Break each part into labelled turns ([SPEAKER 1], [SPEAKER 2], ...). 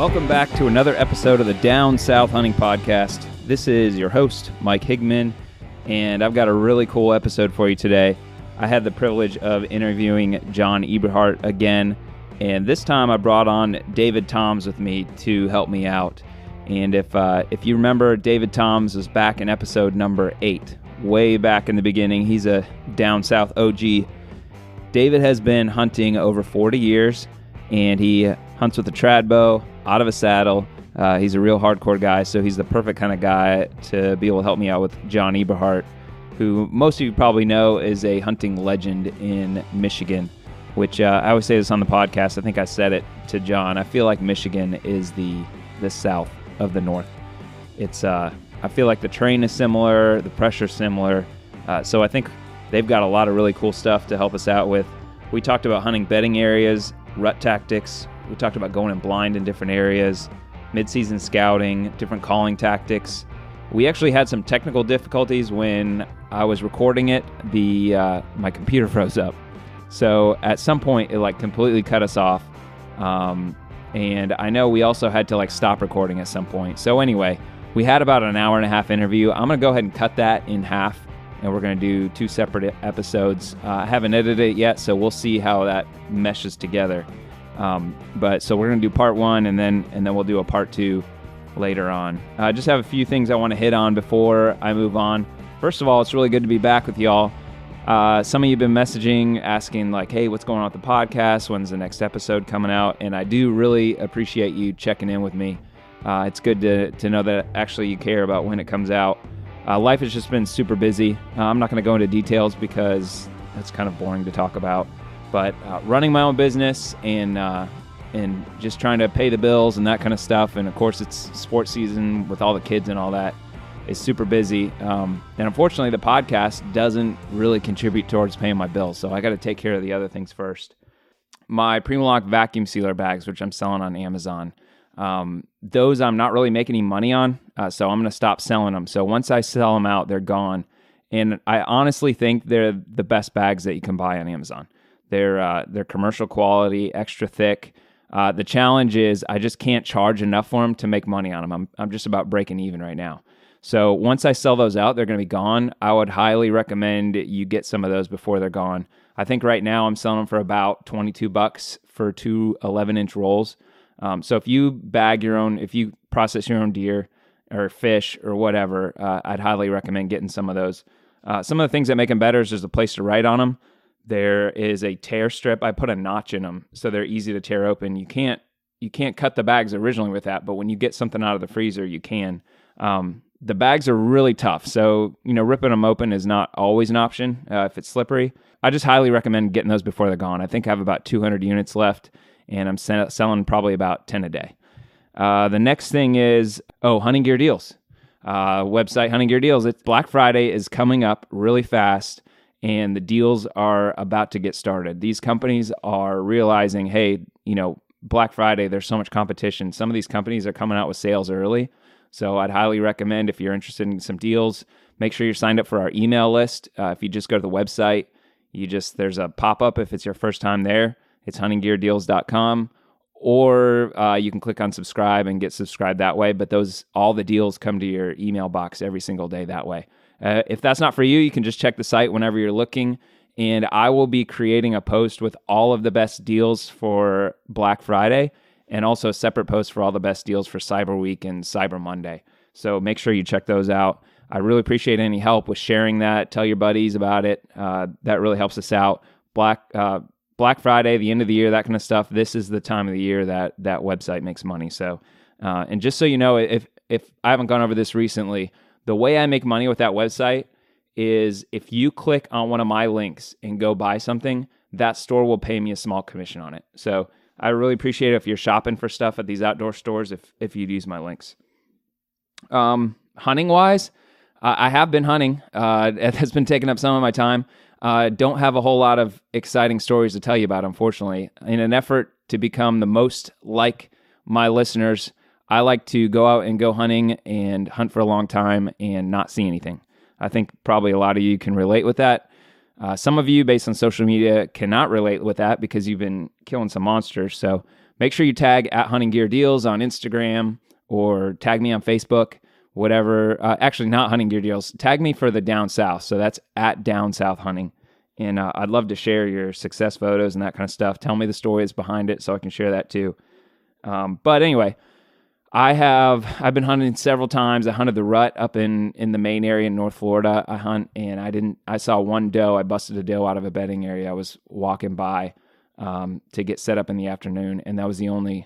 [SPEAKER 1] Welcome back to another episode of the Down South Hunting Podcast. This is your host, Mike Higman, and I've got a really cool episode for you today. I had the privilege of interviewing John Eberhart again, and this time I brought on David Toms with me to help me out. And if you remember, David Toms was back in episode number 8, way back in the beginning. He's a Down South OG. David has been hunting over 40 years, and he hunts with a trad bow, out of a saddle. He's a real hardcore guy, so he's the perfect kind of guy to be able to help me out with John Eberhart, who most of you probably know is a hunting legend in Michigan, which I always say this on the podcast. I think I said it to John. I feel like Michigan is the south of the north. It's I feel like the terrain is similar, the pressure's similar, so I think they've got a lot of really cool stuff to help us out with. We talked about hunting bedding areas, rut tactics. We talked about going in blind in different areas, mid-season scouting, different calling tactics. We actually had some technical difficulties when I was recording it. My computer froze up. So at some point, it completely cut us off. And I know we also had to stop recording at some point. So anyway, we had about an hour and a half interview. I'm going to go ahead and cut that in half, and we're going to do 2 separate episodes. I haven't edited it yet, so we'll see how that meshes together. So we're going to do part 1, and then we'll do a part 2 later on. I just have a few things I want to hit on before I move on. First of all, it's really good to be back with y'all. Some of you have been messaging, asking hey, what's going on with the podcast? When's the next episode coming out? And I do really appreciate you checking in with me. It's good to know that actually you care about when it comes out. Life has just been super busy. I'm not going to go into details because that's kind of boring to talk about. But running my own business and just trying to pay the bills and that kind of stuff. And of course, it's sports season with all the kids and all that. It's super busy. And unfortunately, the podcast doesn't really contribute towards paying my bills. So I got to take care of the other things first. My Primalock vacuum sealer bags, which I'm selling on Amazon, those I'm not really making any money on. So I'm going to stop selling them. So once I sell them out, they're gone. And I honestly think they're the best bags that you can buy on Amazon. They're commercial quality, extra thick. The challenge is I just can't charge enough for them to make money on them. I'm just about breaking even right now. So once I sell those out, they're going to be gone. I would highly recommend you get some of those before they're gone. I think right now I'm selling them for about $22 for 2 11-inch rolls. So if you bag your own, if you process your own deer or fish or whatever, I'd highly recommend getting some of those. Some of the things that make them better is there's a place to write on them. There is a tear strip. I put a notch in them so they're easy to tear open. You can't cut the bags originally with that, but when you get something out of the freezer, you can. The bags are really tough, so ripping them open is not always an option if it's slippery. I just highly recommend getting those before they're gone. I think I have about 200 units left, and I'm selling probably about 10 a day. The next thing is Hunting Gear Deals. Website Hunting Gear Deals. It's Black Friday is coming up really fast, and the deals are about to get started. These companies are realizing, hey, Black Friday, there's so much competition. Some of these companies are coming out with sales early. So I'd highly recommend, if you're interested in some deals, make sure you're signed up for our email list. If you just go to the website, there's a pop-up if it's your first time there. It's huntinggeardeals.com. Or you can click on subscribe and get subscribed that way. But all the deals come to your email box every single day that way. If that's not for you, you can just check the site whenever you're looking. And I will be creating a post with all of the best deals for Black Friday, and also a separate post for all the best deals for Cyber Week and Cyber Monday. So make sure you check those out. I really appreciate any help with sharing that. Tell your buddies about it. That really helps us out. Black Friday, the end of the year, that kind of stuff. This is the time of the year that website makes money. So, and just so you know, if I haven't gone over this recently, the way I make money with that website is if you click on one of my links and go buy something, that store will pay me a small commission on it. So I really appreciate it if you're shopping for stuff at these outdoor stores, if you'd use my links. Hunting wise, I have been hunting. It has been taking up some of my time. Don't have a whole lot of exciting stories to tell you about, unfortunately. In an effort to become the most like my listeners, I like to go out and go hunting and hunt for a long time and not see anything. I think probably a lot of you can relate with that. Some of you, based on social media, cannot relate with that because you've been killing some monsters. So make sure you tag at Hunting Gear Deals on Instagram or tag me on Facebook, whatever. Actually, not Hunting Gear Deals. Tag me for the Down South. So that's at Down South Hunting. And I'd love to share your success photos and that kind of stuff. Tell me the stories behind it so I can share that too. But anyway, I've been hunting several times. I hunted the rut up in the Maine area in North Florida. I hunt and I saw one doe. I busted a doe out of a bedding area. I was walking by to get set up in the afternoon, and that was the only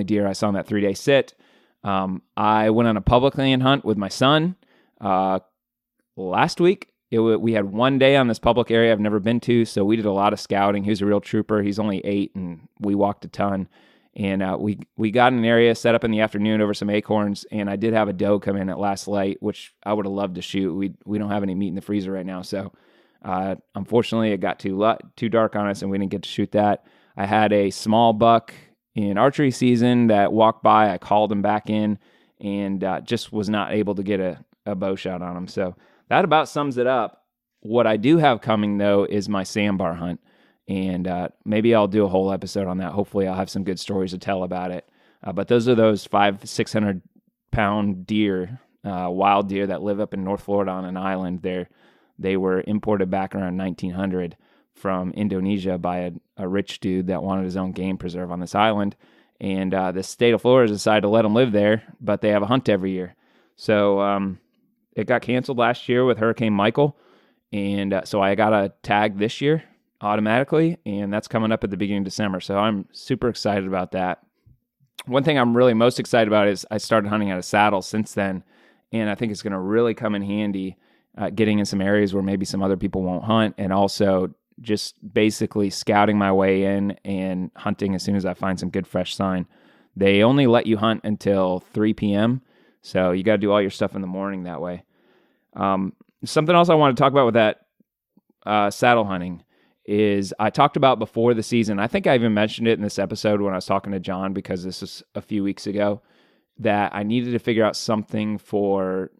[SPEAKER 1] deer I saw in that 3-day sit. I went on a public land hunt with my son last week. We had one day on this public area I've never been to, so we did a lot of scouting. He was a real trooper. He's only 8, and we walked a ton. And we got in an area set up in the afternoon over some acorns, and I did have a doe come in at last light, which I would have loved to shoot. We don't have any meat in the freezer right now, so unfortunately it got too dark on us, and we didn't get to shoot that. I had a small buck in archery season that walked by. I called him back in, and just was not able to get a bow shot on him. So that about sums it up. What I do have coming, though, is my sandbar hunt. And maybe I'll do a whole episode on that. Hopefully I'll have some good stories to tell about it. But those are those 500-600 pound deer, wild deer that live up in North Florida on an island. They were imported back around 1900 from Indonesia by a rich dude that wanted his own game preserve on this island. And the state of Florida decided to let them live there, but they have a hunt every year. So it got canceled last year with Hurricane Michael. And so I got a tag this year automatically, and that's coming up at the beginning of December. So I'm super excited about that. One thing I'm really most excited about is I started hunting out of saddle since then, and I think it's going to really come in handy getting in some areas where maybe some other people won't hunt, and also just basically scouting my way in and hunting as soon as I find some good fresh sign. They only let you hunt until 3 p.m., so you got to do all your stuff in the morning that way. Something else I want to talk about with that saddle hunting is I talked about before the season. I think I even mentioned it in this episode when I was talking to John, because this was a few weeks ago, that I needed to figure out something for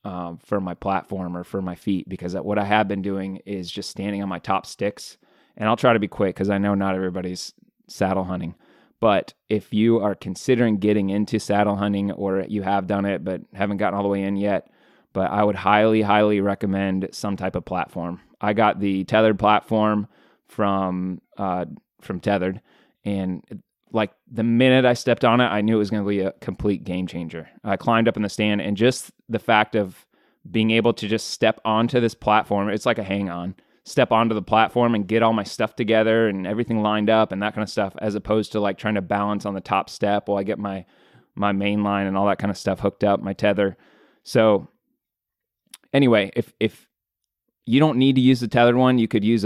[SPEAKER 1] my platform or for my feet, because what I have been doing is just standing on my top sticks. And I'll try to be quick because I know not everybody's saddle hunting. But if you are considering getting into saddle hunting, or you have done it but haven't gotten all the way in yet, but I would highly, highly recommend some type of platform. I got the tethered platform from Tethered, and like the minute I stepped on it, I knew it was going to be a complete game changer. I climbed up in the stand, and just the fact of being able to just step onto this platform, it's like a hang-on, step onto the platform and get all my stuff together and everything lined up and that kind of stuff, as opposed to like trying to balance on the top step while I get my main line and all that kind of stuff hooked up, my tether. So anyway, if you don't need to use the tethered one, you could use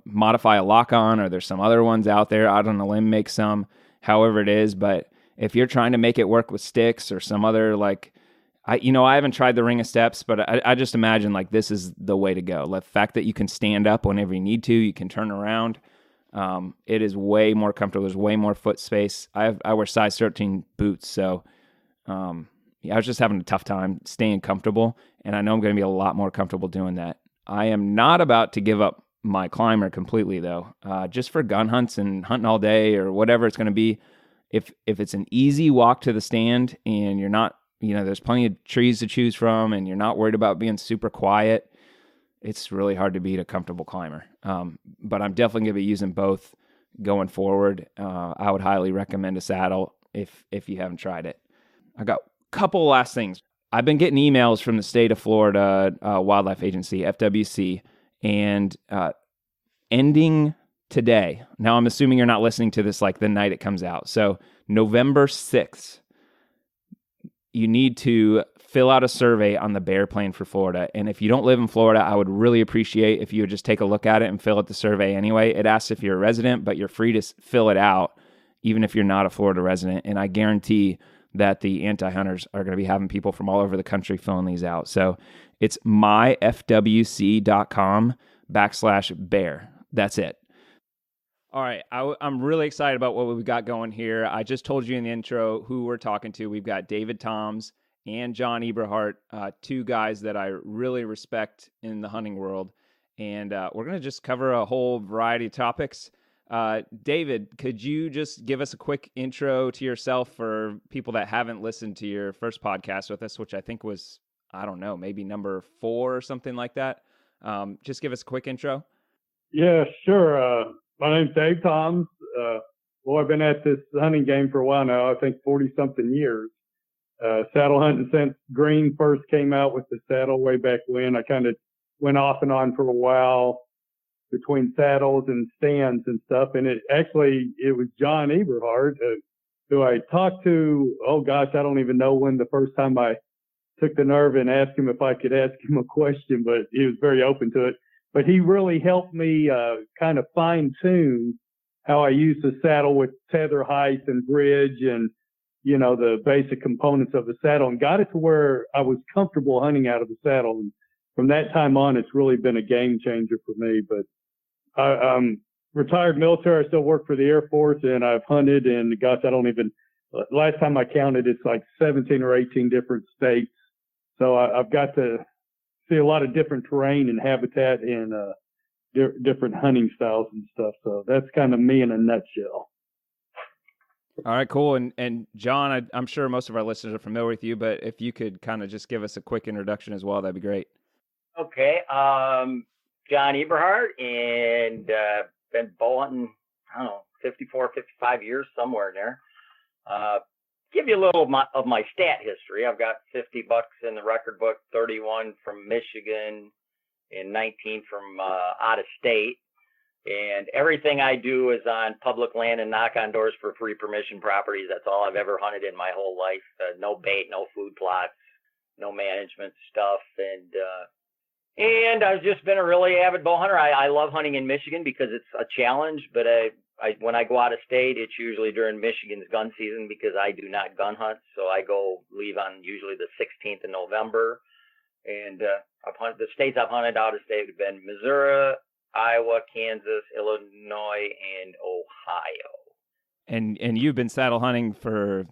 [SPEAKER 1] modify a lock-on, or there's some other ones out there. Out on a limb, make some, however it is. But if you're trying to make it work with sticks or some other, like, I haven't tried the ring of steps, but I just imagine like this is the way to go. The fact that you can stand up whenever you need to, you can turn around. It is way more comfortable. There's way more foot space. I wear size 13 boots, so I was just having a tough time staying comfortable, and I know I'm going to be a lot more comfortable doing that. I am not about to give up my climber completely, though. Just for gun hunts and hunting all day or whatever it's going to be, if it's an easy walk to the stand and you're not, there's plenty of trees to choose from and you're not worried about being super quiet, it's really hard to beat a comfortable climber. But I'm definitely going to be using both going forward. I would highly recommend a saddle if you haven't tried it. I got couple last things. I've been getting emails from the state of Florida Wildlife Agency, FWC, and ending today. Now, I'm assuming you're not listening to this like the night it comes out. So November 6th, you need to fill out a survey on the bear plan for Florida. And if you don't live in Florida, I would really appreciate if you would just take a look at it and fill out the survey anyway. It asks if you're a resident, but you're free to fill it out even if you're not a Florida resident. And I guarantee that the anti-hunters are going to be having people from all over the country filling these out. So it's myfwc.com/bear. That's it. All right. I'm really excited about what we've got going here. I just told you in the intro who we're talking to. We've got David Toms and John Eberhart, two guys that I really respect in the hunting world. And we're going to just cover a whole variety of topics. David, could you just give us a quick intro to yourself for people that haven't listened to your first podcast with us, which I think was, I don't know, maybe number 4 or something like that. Just give us a quick intro.
[SPEAKER 2] Yeah, sure. My name's Dave Toms. I've been at this hunting game for a while now, I think 40-something years. Saddle hunting since Green first came out with the saddle way back when. I kind of went off and on for a while between saddles and stands and stuff. And it was John Eberhart, who I talked to, I don't even know when the first time I took the nerve and asked him if I could ask him a question, but he was very open to it. But he really helped me kind of fine tune how I use the saddle with tether height and bridge and, the basic components of the saddle, and got it to where I was comfortable hunting out of the saddle. And from that time on, it's really been a game changer for me. But I'm retired military. I still work for the Air Force, and I've hunted, and last time I counted, it's like 17 or 18 different states. So I've got to see a lot of different terrain and habitat and different hunting styles and stuff. So that's kind of me in a nutshell.
[SPEAKER 1] All right, cool. And John, I'm sure most of our listeners are familiar with you, but if you could kind of just give us a quick introduction as well, that'd be great.
[SPEAKER 3] Okay. John Eberhart, and been bow hunting, 54, 55 years, somewhere in there. Give you a little of my stat history. I've got 50 bucks in the record book, 31 from Michigan, and 19 from out of state. And everything I do is on public land and knock on doors for free permission properties. That's all I've ever hunted in my whole life. No bait, no food plots, no management stuff. And I've just been a really avid bow hunter. I love hunting in Michigan because it's a challenge, but when I go out of state, it's usually during Michigan's gun season because I do not gun hunt. So I leave on usually the 16th of November. And I've hunted the states I've hunted out of state have been Missouri, Iowa, Kansas, Illinois, and Ohio.
[SPEAKER 1] And you've been saddle hunting for,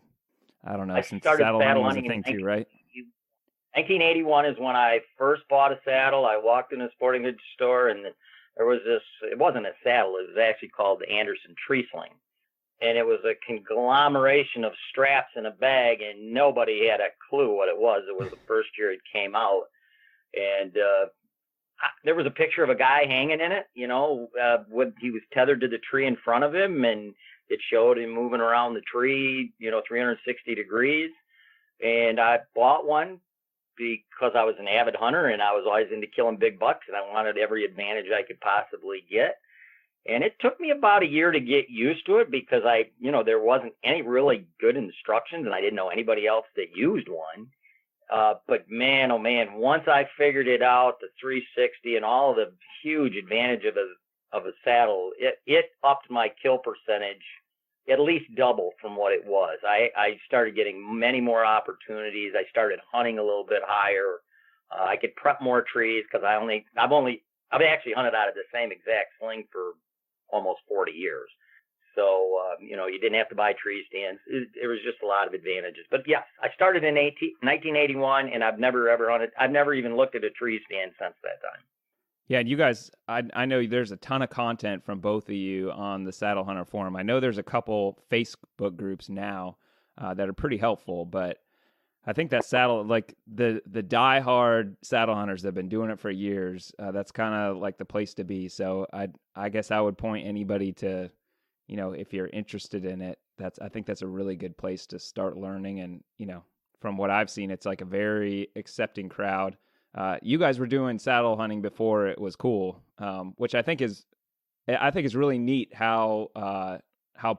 [SPEAKER 1] I don't know, since saddle hunting was a thing too, right?
[SPEAKER 3] 1981 is when I first bought a saddle. I walked in a sporting goods store, and there was it wasn't a saddle. It was actually called the Anderson Tree Sling. And it was a conglomeration of straps in a bag, and nobody had a clue what it was. It was the first year it came out. And there was a picture of a guy hanging in it, he was tethered to the tree in front of him, and it showed him moving around the tree, 360 degrees. And I bought one because I was an avid hunter, and I was always into killing big bucks, and I wanted every advantage I could possibly get. And it took me about a year to get used to it because there wasn't any really good instructions, and I didn't know anybody else that used one. But man, oh man, once I figured it out, the 360 and all the huge advantage of a saddle, it upped my kill percentage at least double from what it was. I started getting many more opportunities. I started hunting a little bit higher. I could prep more trees because I've actually hunted out of the same exact sling for almost 40 years. So, you didn't have to buy tree stands. It was just a lot of advantages. But yes, I started in 1981, and I've never ever hunted. I've never even looked at a tree stand since that time.
[SPEAKER 1] Yeah, and you guys, I know there's a ton of content from both of you on the Saddle Hunter Forum. I know there's a couple Facebook groups now that are pretty helpful, but I think that saddle, like the diehard saddle hunters that have been doing it for years, that's kind of like the place to be. So I guess I would point anybody to, if you're interested in it, I think that's a really good place to start learning. And, from what I've seen, it's like a very accepting crowd. You guys were doing saddle hunting before it was cool, which I think is really neat how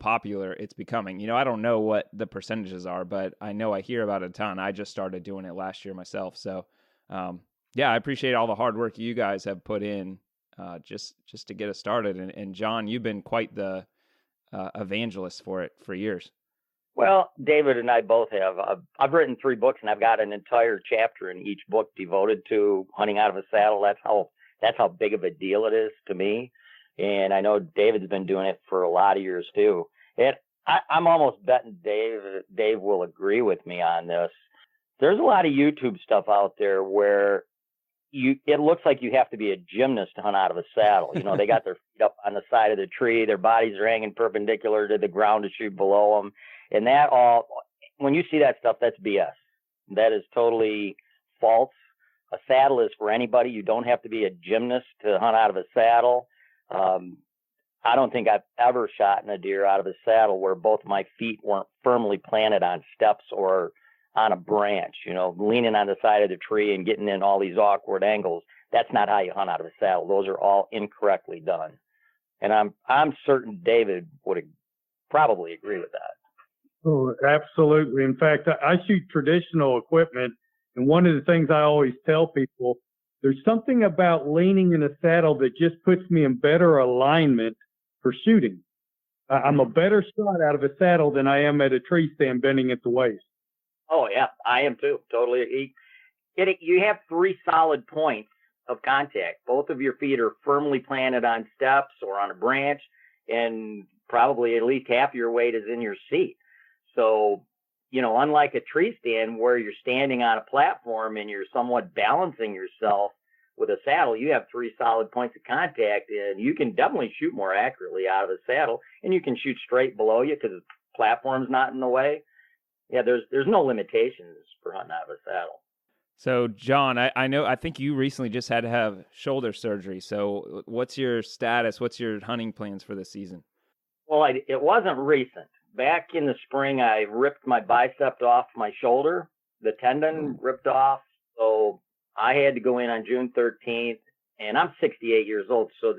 [SPEAKER 1] popular it's becoming. I don't know what the percentages are, but I know I hear about it a ton. I just started doing it last year myself. So, I appreciate all the hard work you guys have put in just to get us started. And John, you've been quite the evangelist for it for years.
[SPEAKER 3] Well, David and I both have. I've written 3 books, and I've got an entire chapter in each book devoted to hunting out of a saddle. That's how big of a deal it is to me. And I know David's been doing it for a lot of years too. And I'm almost betting Dave will agree with me on this. There's a lot of YouTube stuff out there where it looks like you have to be a gymnast to hunt out of a saddle. They got their feet up on the side of the tree, their bodies are hanging perpendicular to the ground to shoot below them, and that all. When you see that stuff, that's BS. That is totally false. A saddle is for anybody. You don't have to be a gymnast to hunt out of a saddle. I don't think I've ever shot a deer out of a saddle where both my feet weren't firmly planted on steps or on a branch, leaning on the side of the tree and getting in all these awkward angles. That's not how you hunt out of a saddle. Those are all incorrectly done. And I'm certain David would probably agree with that.
[SPEAKER 2] Oh, absolutely. In fact, I shoot traditional equipment, and one of the things I always tell people, there's something about leaning in a saddle that just puts me in better alignment for shooting. I'm a better shot out of a saddle than I am at a tree stand bending at the waist.
[SPEAKER 3] Oh, yeah, I am too. Totally. You have 3 solid points of contact. Both of your feet are firmly planted on steps or on a branch, and probably at least half your weight is in your seat. So, unlike a tree stand where you're standing on a platform and you're somewhat balancing yourself with a saddle, you have 3 solid points of contact, and you can definitely shoot more accurately out of a saddle, and you can shoot straight below you because the platform's not in the way. Yeah, there's no limitations for hunting out of a saddle.
[SPEAKER 1] So, John, I think you recently just had to have shoulder surgery. So what's your status? What's your hunting plans for this season?
[SPEAKER 3] Well, it wasn't recent. Back in the spring, I ripped my bicep off my shoulder. The tendon ripped off. So I had to go in on June 13th, and I'm 68 years old. So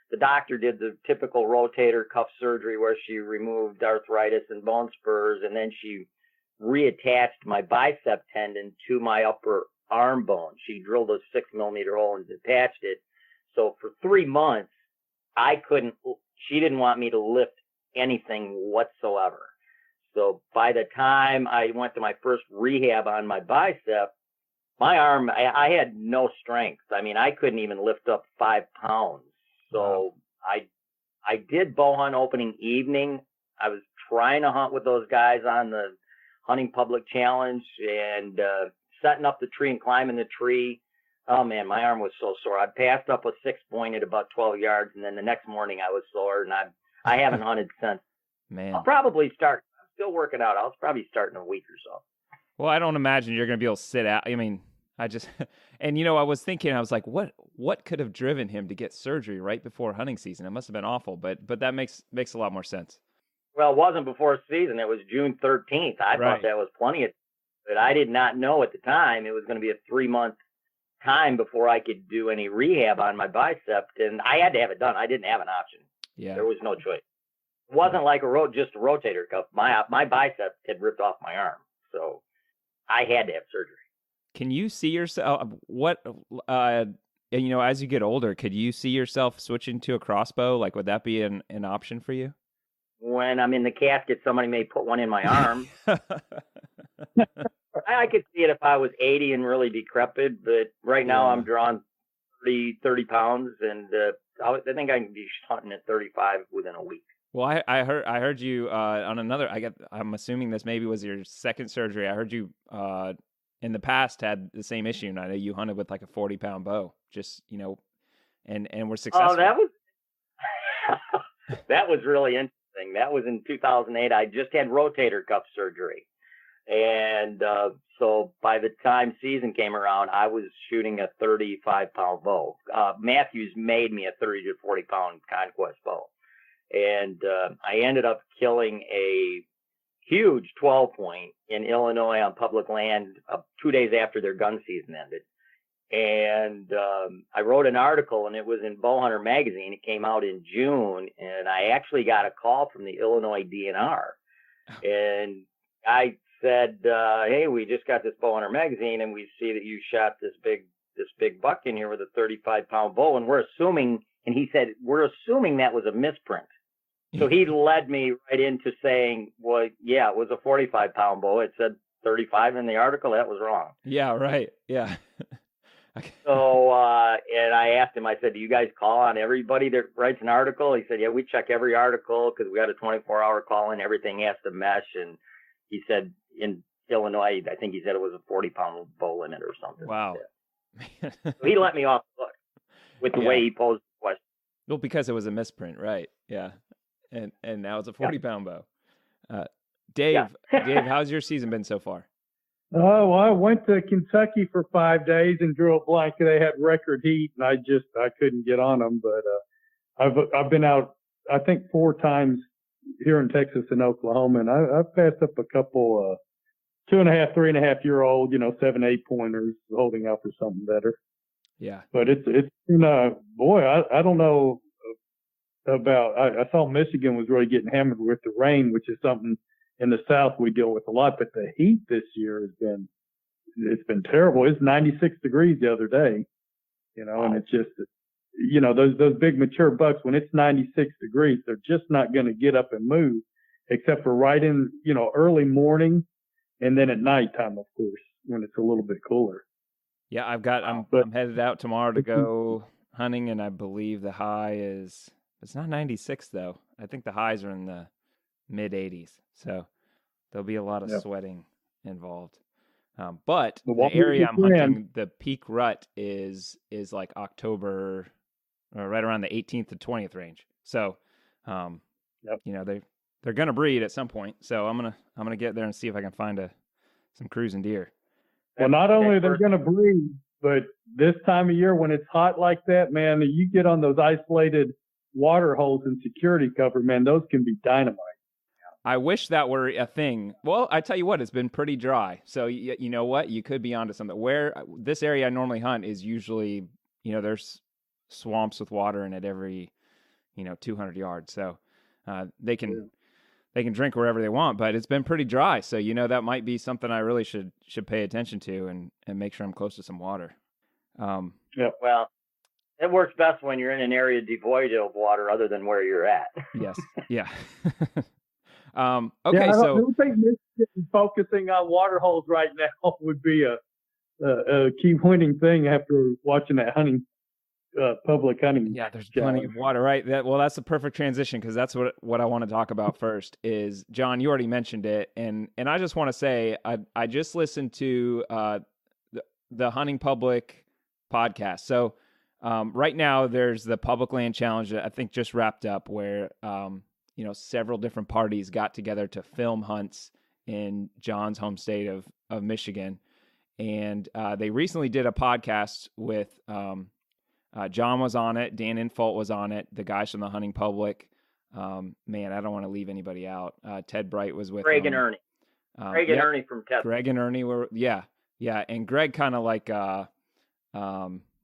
[SPEAKER 3] the doctor did the typical rotator cuff surgery where she removed arthritis and bone spurs, and then she reattached my bicep tendon to my upper arm bone. She drilled a 6-millimeter hole and detached it. So for 3 months, she didn't want me to lift anything whatsoever. So by the time I went to my first rehab on my bicep, my arm, I had no strength. I mean, I couldn't even lift up 5 pounds. So I did bow hunt opening evening. I was trying to hunt with those guys on the Hunting Public Challenge and setting up the tree and climbing the tree. Oh man, my arm was so sore. I passed up a 6-point at about 12 yards, and then the next morning I was sore, and I haven't hunted since.
[SPEAKER 1] Man,
[SPEAKER 3] I'll probably start. I'm still working out. I'll probably start in a week or so.
[SPEAKER 1] Well, I don't imagine you're going to be able to sit out. I mean, and I was thinking, I was like, what could have driven him to get surgery right before hunting season? It must have been awful, but that makes a lot more sense.
[SPEAKER 3] Well, it wasn't before season. It was June 13th. I thought that was plenty of, but I did not know at the time it was going to be a 3-month time before I could do any rehab on my bicep, and I had to have it done. I didn't have an option.
[SPEAKER 1] Yeah,
[SPEAKER 3] there was no choice. It wasn't like just a rotator cuff. My bicep had ripped off my arm, so I had to have surgery.
[SPEAKER 1] Can you see yourself? As you get older, could you see yourself switching to a crossbow? Like, would that be an option for you?
[SPEAKER 3] When I'm in the casket, somebody may put one in my arm. I could see it if I was 80 and really decrepit, but right now I'm drawing 30 pounds, and I think I can be hunting at 35 within a week.
[SPEAKER 1] Well, I heard you on another. I'm assuming this maybe was your second surgery. I heard you in the past had the same issue, and I know you hunted with like a 40-pound bow. Just and were successful.
[SPEAKER 3] Oh, that was really interesting. That was in 2008. I just had rotator cuff surgery. And so by the time season came around, I was shooting a 35-pound bow. Matthews made me a 30 to 40-pound Conquest bow. And I ended up killing a huge 12-point in Illinois on public land 2 days after their gun season ended. And I wrote an article, and it was in Bowhunter magazine. It came out in June, and I actually got a call from the Illinois DNR. And I said, hey, we just got this Bowhunter magazine, and we see that you shot this big buck in here with a 35-pound bow, and we're assuming that was a misprint. So he led me right into saying, well, yeah, it was a 45-pound bow. It said 35 in the article. That was wrong.
[SPEAKER 1] Yeah, right. Yeah.
[SPEAKER 3] So, and I asked him, I said, do you guys call on everybody that writes an article? He said, yeah, we check every article because we got a 24-hour call and everything has to mesh. And he said in Illinois, I think he said it was a 40-pound bow limit or something.
[SPEAKER 1] Wow.
[SPEAKER 3] Like So he let me off the hook with the way he posed the question.
[SPEAKER 1] Well, because it was a misprint, right? Yeah. And now it's a 40-pound bow. Dave, how's your season been so far?
[SPEAKER 2] Oh, well, I went to Kentucky for 5 days and drew a blank. They had record heat, and I couldn't get on them. But I've been out, I think, 4 times here in Texas and Oklahoma, and I've passed up a couple 2.5, 3.5-year-old, 7, 8 pointers holding out for something better.
[SPEAKER 1] Yeah.
[SPEAKER 2] But it's been, boy, I don't know about. I saw Michigan was really getting hammered with the rain, which is something in the South we deal with a lot. But the heat this year it's been terrible. It's 96 degrees the other day, and it's just, those big mature bucks, when it's 96 degrees, they're just not going to get up and move, except for right in, early morning, and then at nighttime, of course, when it's a little bit cooler.
[SPEAKER 1] Yeah, I'm headed out tomorrow to go hunting, and I believe the high is, it's not 96 though. I think the highs are in the mid 80s. So there'll be a lot of sweating involved. But the area I'm hunting, the peak rut is like October, or right around the 18th to 20th range. So, they're going to breed at some point. So I'm going to get there and see if I can find some cruising deer.
[SPEAKER 2] Well, not only they're going to breed, but this time of year when it's hot like that, man, you get on those isolated water holes in security cover, man, those can be dynamite.
[SPEAKER 1] I wish that were a thing. Well, I tell you what, it's been pretty dry. So you know what? You could be onto something. Where this area I normally hunt is usually, there's swamps with water in it every, 200 yards. So they can drink wherever they want, but it's been pretty dry. So, that might be something I really should pay attention to and make sure I'm close to some water.
[SPEAKER 3] Well, it works best when you're in an area devoid of water other than where you're at.
[SPEAKER 1] Yes. Yeah. Okay.
[SPEAKER 2] I don't think Michigan focusing on water holes right now would be a key winning thing after watching that public hunting.
[SPEAKER 1] Yeah, there's plenty of water, right? That's the perfect transition, because that's what I want to talk about first. Is, John, you already mentioned it, and I just want to say I just listened to the Hunting Public podcast. So right now there's the Public Land Challenge that I think just wrapped up, where several different parties got together to film hunts in John's home state of Michigan, and they recently did a podcast with. John was on it. Dan Infolt was on it. The guys from the Hunting Public. Man, I don't want to leave anybody out. Ted Bright was with
[SPEAKER 3] Greg and Ernie. Greg and Ernie from Tesla.
[SPEAKER 1] Greg and Ernie were, yeah. And Greg kind of like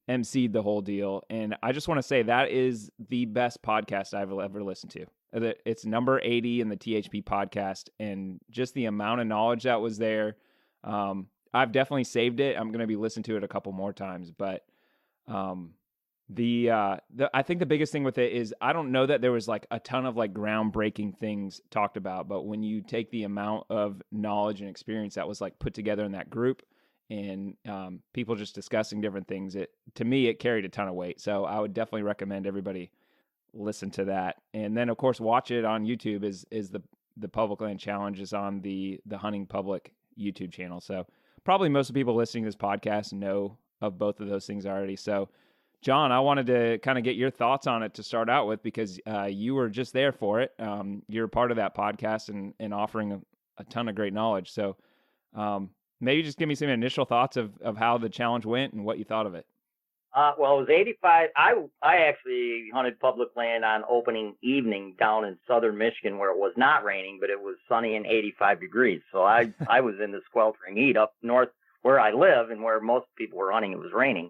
[SPEAKER 1] emceed the whole deal. And I just want to say that is the best podcast I've ever listened to. It's number 80 in the THP podcast, and just the amount of knowledge that was there. I've definitely saved it. I'm going to be listening to it a couple more times, but I think the biggest thing with it is, I don't know that there was like a ton of like groundbreaking things talked about, but when you take the amount of knowledge and experience that was like put together in that group, and people just discussing different things, to me it carried a ton of weight. So I would definitely recommend everybody listen to that, and then of course watch it on YouTube. Is the Public Land Challenge is on the Hunting Public YouTube channel. So probably most of the people listening to this podcast know of both of those things already. So John, I wanted to kind of get your thoughts on it to start out with, because you were just there for it. You're part of that podcast and offering a ton of great knowledge. So maybe just give me some initial thoughts of how the challenge went and what you thought of it.
[SPEAKER 3] Well, it was 85. I actually hunted public land on opening evening down in southern Michigan, where it was not raining, but it was sunny and 85 degrees. So I was in the sweltering heat. Up north where I live and where most people were hunting, it was raining.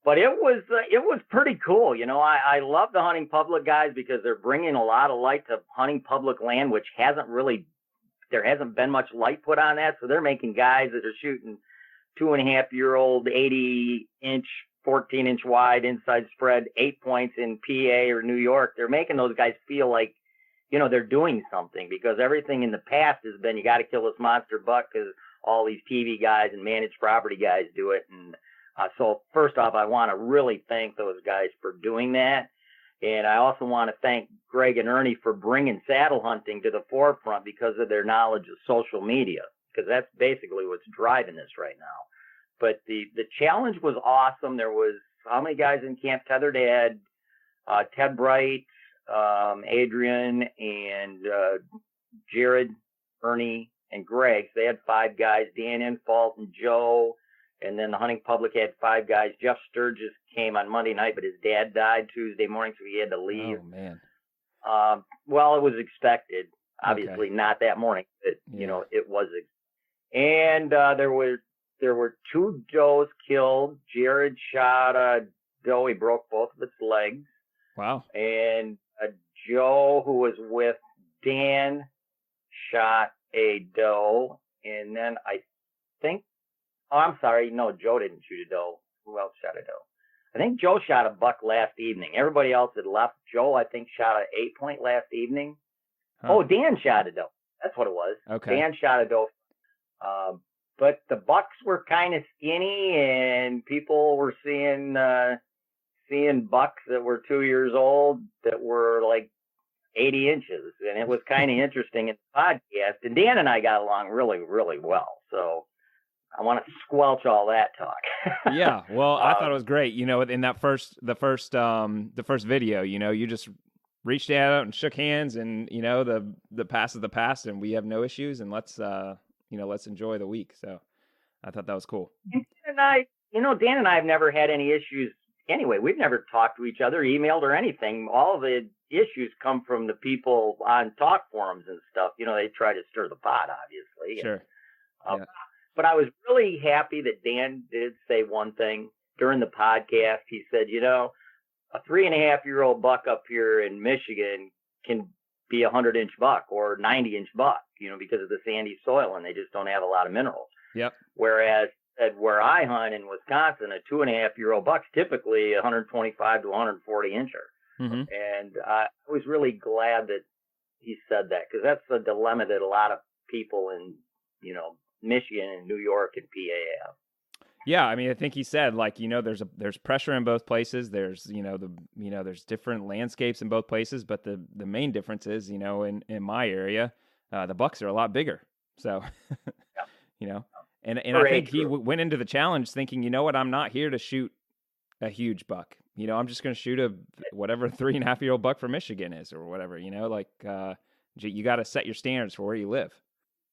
[SPEAKER 3] But it was pretty cool. I love the Hunting Public guys, because they're bringing a lot of light to hunting public land, which there hasn't been much light put on that. So they're making guys that are shooting 2.5-year-old 80-inch, 14-inch wide inside spread 8 points in PA or New York. They're making those guys feel like, they're doing something, because everything in the past has been, you got to kill this monster buck because all these TV guys and managed property guys do it. And so first off, I want to really thank those guys for doing that. And I also want to thank Greg and Ernie for bringing saddle hunting to the forefront because of their knowledge of social media, because that's basically what's driving this right now. But the challenge was awesome. There was how many guys in Camp Tethered? They had Ted Bright, Adrian, and Jared, Ernie, and Greg. So they had 5 guys, Dan Infalt and Joe. And then the hunting public had 5 guys. Jeff Sturgis came on Monday night, but his dad died Tuesday morning, so he had to leave.
[SPEAKER 1] Oh, man.
[SPEAKER 3] Well, it was expected. Obviously, not that morning, but, it was. And there were 2 does killed. Jared shot a doe. He broke both of its legs.
[SPEAKER 1] Wow.
[SPEAKER 3] And Joe, who was with Dan, shot a doe. And then I think, I'm sorry, no, Joe didn't shoot a doe. Who else shot a doe? I think Joe shot a buck last evening. Everybody else had left. Joe, I think, shot an 8-point last evening. Huh. Oh, Dan shot a doe. That's what it was.
[SPEAKER 1] Okay.
[SPEAKER 3] Dan shot a doe. But the bucks were kind of skinny, and people were seeing bucks that were 2 years old that were like 80 inches. And it was kind of interesting in the podcast. And Dan and I got along really, really well. So I want to squelch all that talk.
[SPEAKER 1] Yeah. Well, I thought it was great. In that the first video, you just reached out and shook hands, and the past is the past, and we have no issues, and let's enjoy the week. So I thought that was cool.
[SPEAKER 3] Dan and I have never had any issues. Anyway, we've never talked to each other, emailed or anything. All the issues come from the people on talk forums and stuff. They try to stir the pot, obviously.
[SPEAKER 1] Sure.
[SPEAKER 3] Yeah. But I was really happy that Dan did say one thing during the podcast. He said, a 3.5-year-old buck up here in Michigan can be a 100-inch buck or 90-inch buck, because of the sandy soil, and they just don't have a lot of minerals.
[SPEAKER 1] Yep.
[SPEAKER 3] Whereas where I hunt in Wisconsin, a 2.5-year-old buck's typically 125 to 140 incher.
[SPEAKER 1] Mm-hmm.
[SPEAKER 3] And I was really glad that he said that, because that's a dilemma that a lot of people in, Michigan and New York and PA have.
[SPEAKER 1] Yeah, I mean, I think he said, there's pressure in both places. There's there's different landscapes in both places, but the main difference is, in my area, the bucks are a lot bigger. So,
[SPEAKER 3] yeah.
[SPEAKER 1] And I think he went into the challenge thinking, I'm not here to shoot a huge buck. I'm just going to shoot a whatever 3.5-year-old buck from Michigan is, or whatever. You got to set your standards for where you live.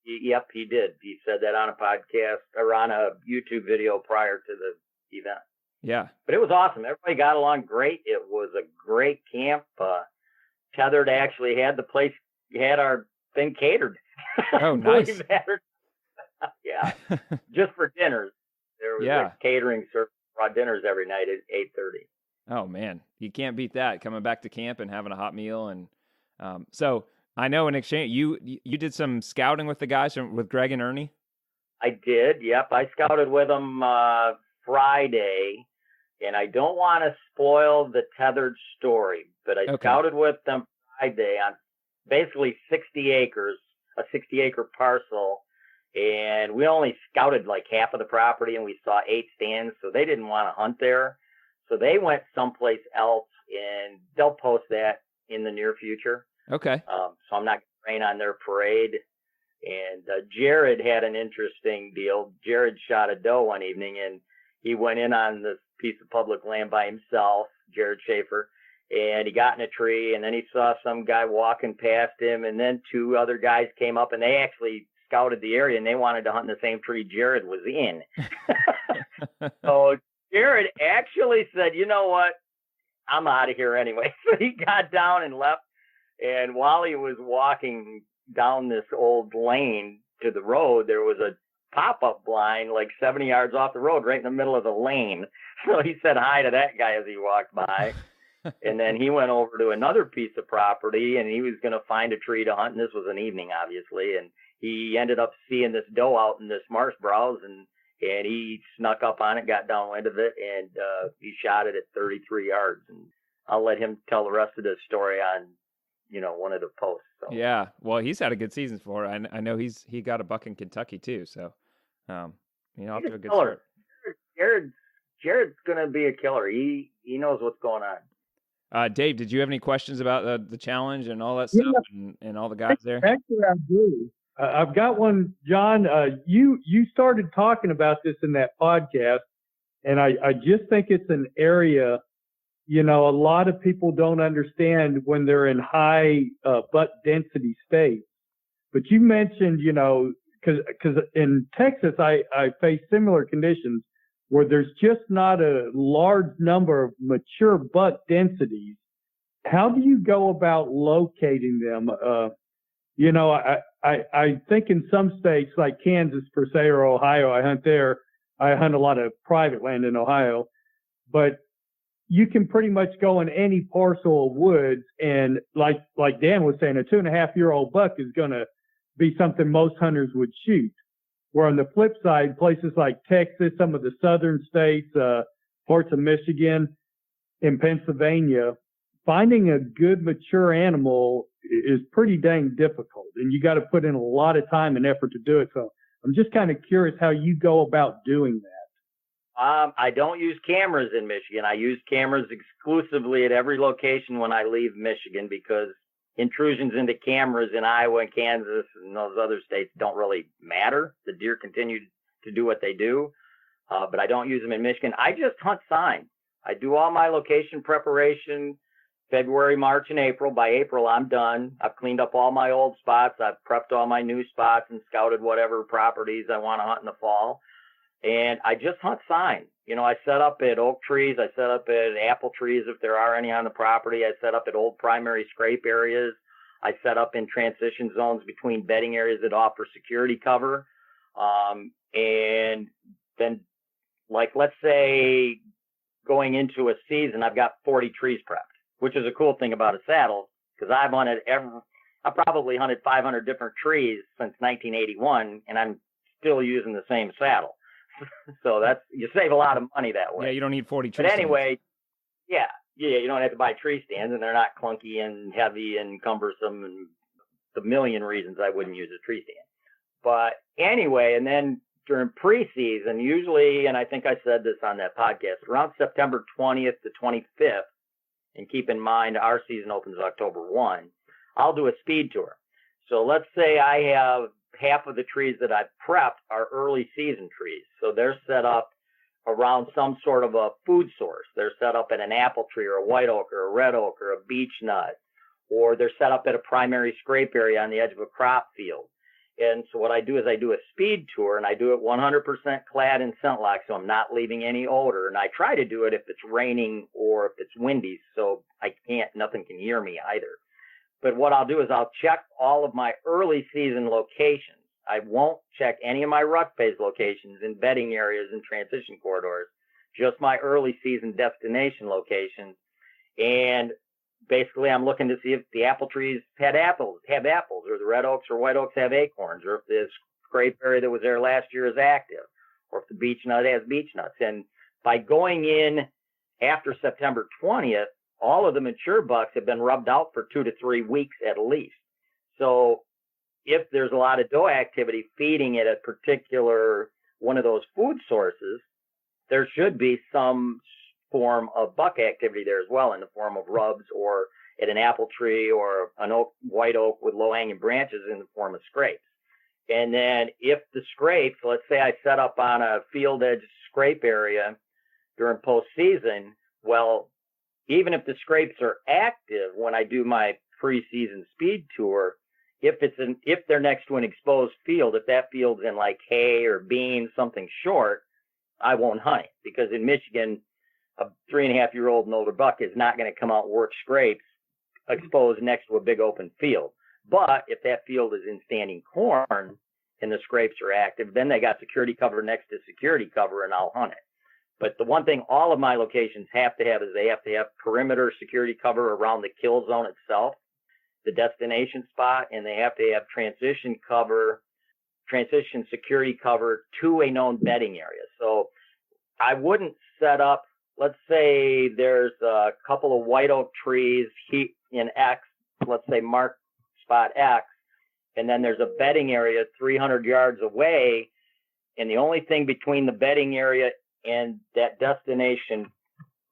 [SPEAKER 3] Yep, he did. He said that on a podcast or on a YouTube video prior to the event.
[SPEAKER 1] Yeah.
[SPEAKER 3] But it was awesome. Everybody got along great. It was a great camp. Tethered actually had the place, had our thing catered.
[SPEAKER 1] Oh, nice.
[SPEAKER 3] Yeah. Just for dinners. There was a catering service, brought dinners every night at 8:30.
[SPEAKER 1] Oh, man. You can't beat that, coming back to camp and having a hot meal. And so I know in exchange, you did some scouting with the guys with Greg and Ernie?
[SPEAKER 3] I did, yep. I scouted with them Friday, and I don't want to spoil the Tethered story, but I scouted with them Friday on basically 60 acres, a 60-acre parcel, and we only scouted like half of the property, and we saw 8 stands, so they didn't want to hunt there. So they went someplace else, and they'll post that in the near future.
[SPEAKER 1] Okay.
[SPEAKER 3] So I'm not going to rain on their parade. And Jared had an interesting deal. Jared shot a doe one evening, and he went in on this piece of public land by himself, Jared Schaefer, and he got in a tree, and then he saw some guy walking past him, and then 2 other guys came up, and they actually scouted the area, and they wanted to hunt in the same tree Jared was in. So Jared actually said, you know what, I'm out of here anyway. So he got down and left. And while he was walking down this old lane to the road, there was a pop-up blind like 70 yards off the road right in the middle of the lane. So he said hi to that guy as he walked by. And then he went over to another piece of property, and he was going to find a tree to hunt. And this was an evening, obviously. And he ended up seeing this doe out in this marsh browse, and he snuck up on it, got downwind of it, and he shot it at 33 yards. And I'll let him tell the rest of the story on one of the posts. So.
[SPEAKER 1] Yeah, well, he's had a good season for it. I know he got a buck in Kentucky too. So, off to a good start.
[SPEAKER 3] Jared's gonna be a killer. He knows what's going on.
[SPEAKER 1] Dave, did you have any questions about the challenge and all that stuff and all the guys there?
[SPEAKER 2] Actually, I do. I've got one, John. You started talking about this in that podcast, and I just think it's an area, a lot of people don't understand when they're in high butt density states. But you mentioned, because in Texas, I face similar conditions where there's just not a large number of mature butt densities. How do you go about locating them? I think in some states like Kansas per se or Ohio, I hunt there. I hunt a lot of private land in Ohio, but you can pretty much go in any parcel of woods, and like Dan was saying, a 2.5-year-old buck is going to be something most hunters would shoot. Where on the flip side, places like Texas, some of the southern states, parts of Michigan and Pennsylvania, finding a good mature animal is pretty dang difficult, and you got to put in a lot of time and effort to do it. So I'm just kind of curious how you go about doing that.
[SPEAKER 3] I don't use cameras in Michigan. I use cameras exclusively at every location when I leave Michigan, because intrusions into cameras in Iowa and Kansas and those other states don't really matter. The deer continue to do what they do, but I don't use them in Michigan. I just hunt sign. I do all my location preparation February, March, and April. By April, I'm done. I've cleaned up all my old spots. I've prepped all my new spots and scouted whatever properties I want to hunt in the fall. And I just hunt sign. I set up at oak trees. I set up at apple trees if there are any on the property. I set up at old primary scrape areas. I set up in transition zones between bedding areas that offer security cover. And then, like, let's say going into a season, I've got 40 trees prepped, which is a cool thing about a saddle, because I've probably hunted 500 different trees since 1981, and I'm still using the same saddle. So you save a lot of money that way.
[SPEAKER 1] Yeah, you don't need 40 trees.
[SPEAKER 3] But anyway, yeah, you don't have to buy tree stands, and they're not clunky and heavy and cumbersome and the million reasons I wouldn't use a tree stand. But anyway, and then during preseason, usually, and I think I said this on that podcast, around September 20th to 25th, and keep in mind our season opens October 1, I'll do a speed tour. So let's say I have half of the trees that I've prepped are early season trees. So they're set up around some sort of a food source. They're set up at an apple tree or a white oak or a red oak or a beech nut, or they're set up at a primary scrape area on the edge of a crop field. And so what I do is I do a speed tour, and I do it 100% clad in scent lock, so I'm not leaving any odor. And I try to do it if it's raining or if it's windy, so nothing can hear me either. But what I'll do is I'll check all of my early season locations. I won't check any of my rut phase locations in bedding areas and transition corridors, just my early season destination locations. And basically I'm looking to see if the apple trees have apples, or the red oaks or white oaks have acorns, or if the scrape area that was there last year is active, or if the beech nut has beech nuts. And by going in after September 20th, all of the mature bucks have been rubbed out for 2 to 3 weeks at least. So if there's a lot of doe activity feeding at a particular one of those food sources, there should be some form of buck activity there as well, in the form of rubs, or at an apple tree or an white oak with low-hanging branches in the form of scrapes. And then if the scrapes, let's say I set up on a field edge scrape area during postseason, well, even if the scrapes are active when I do my preseason speed tour, if they're next to an exposed field, if that field's in like hay or beans, something short, I won't hunt it, because in Michigan, a 3.5-year-old and older buck is not going to come out and work scrapes exposed next to a big open field. But if that field is in standing corn and the scrapes are active, then they got security cover next to security cover, and I'll hunt it. But the one thing all of my locations have to have is they have to have perimeter security cover around the kill zone itself, the destination spot, and they have to have transition security cover to a known bedding area. So I wouldn't set up, let's say there's a couple of white oak trees in X, let's say mark spot X, and then there's a bedding area 300 yards away, and the only thing between the bedding area and that destination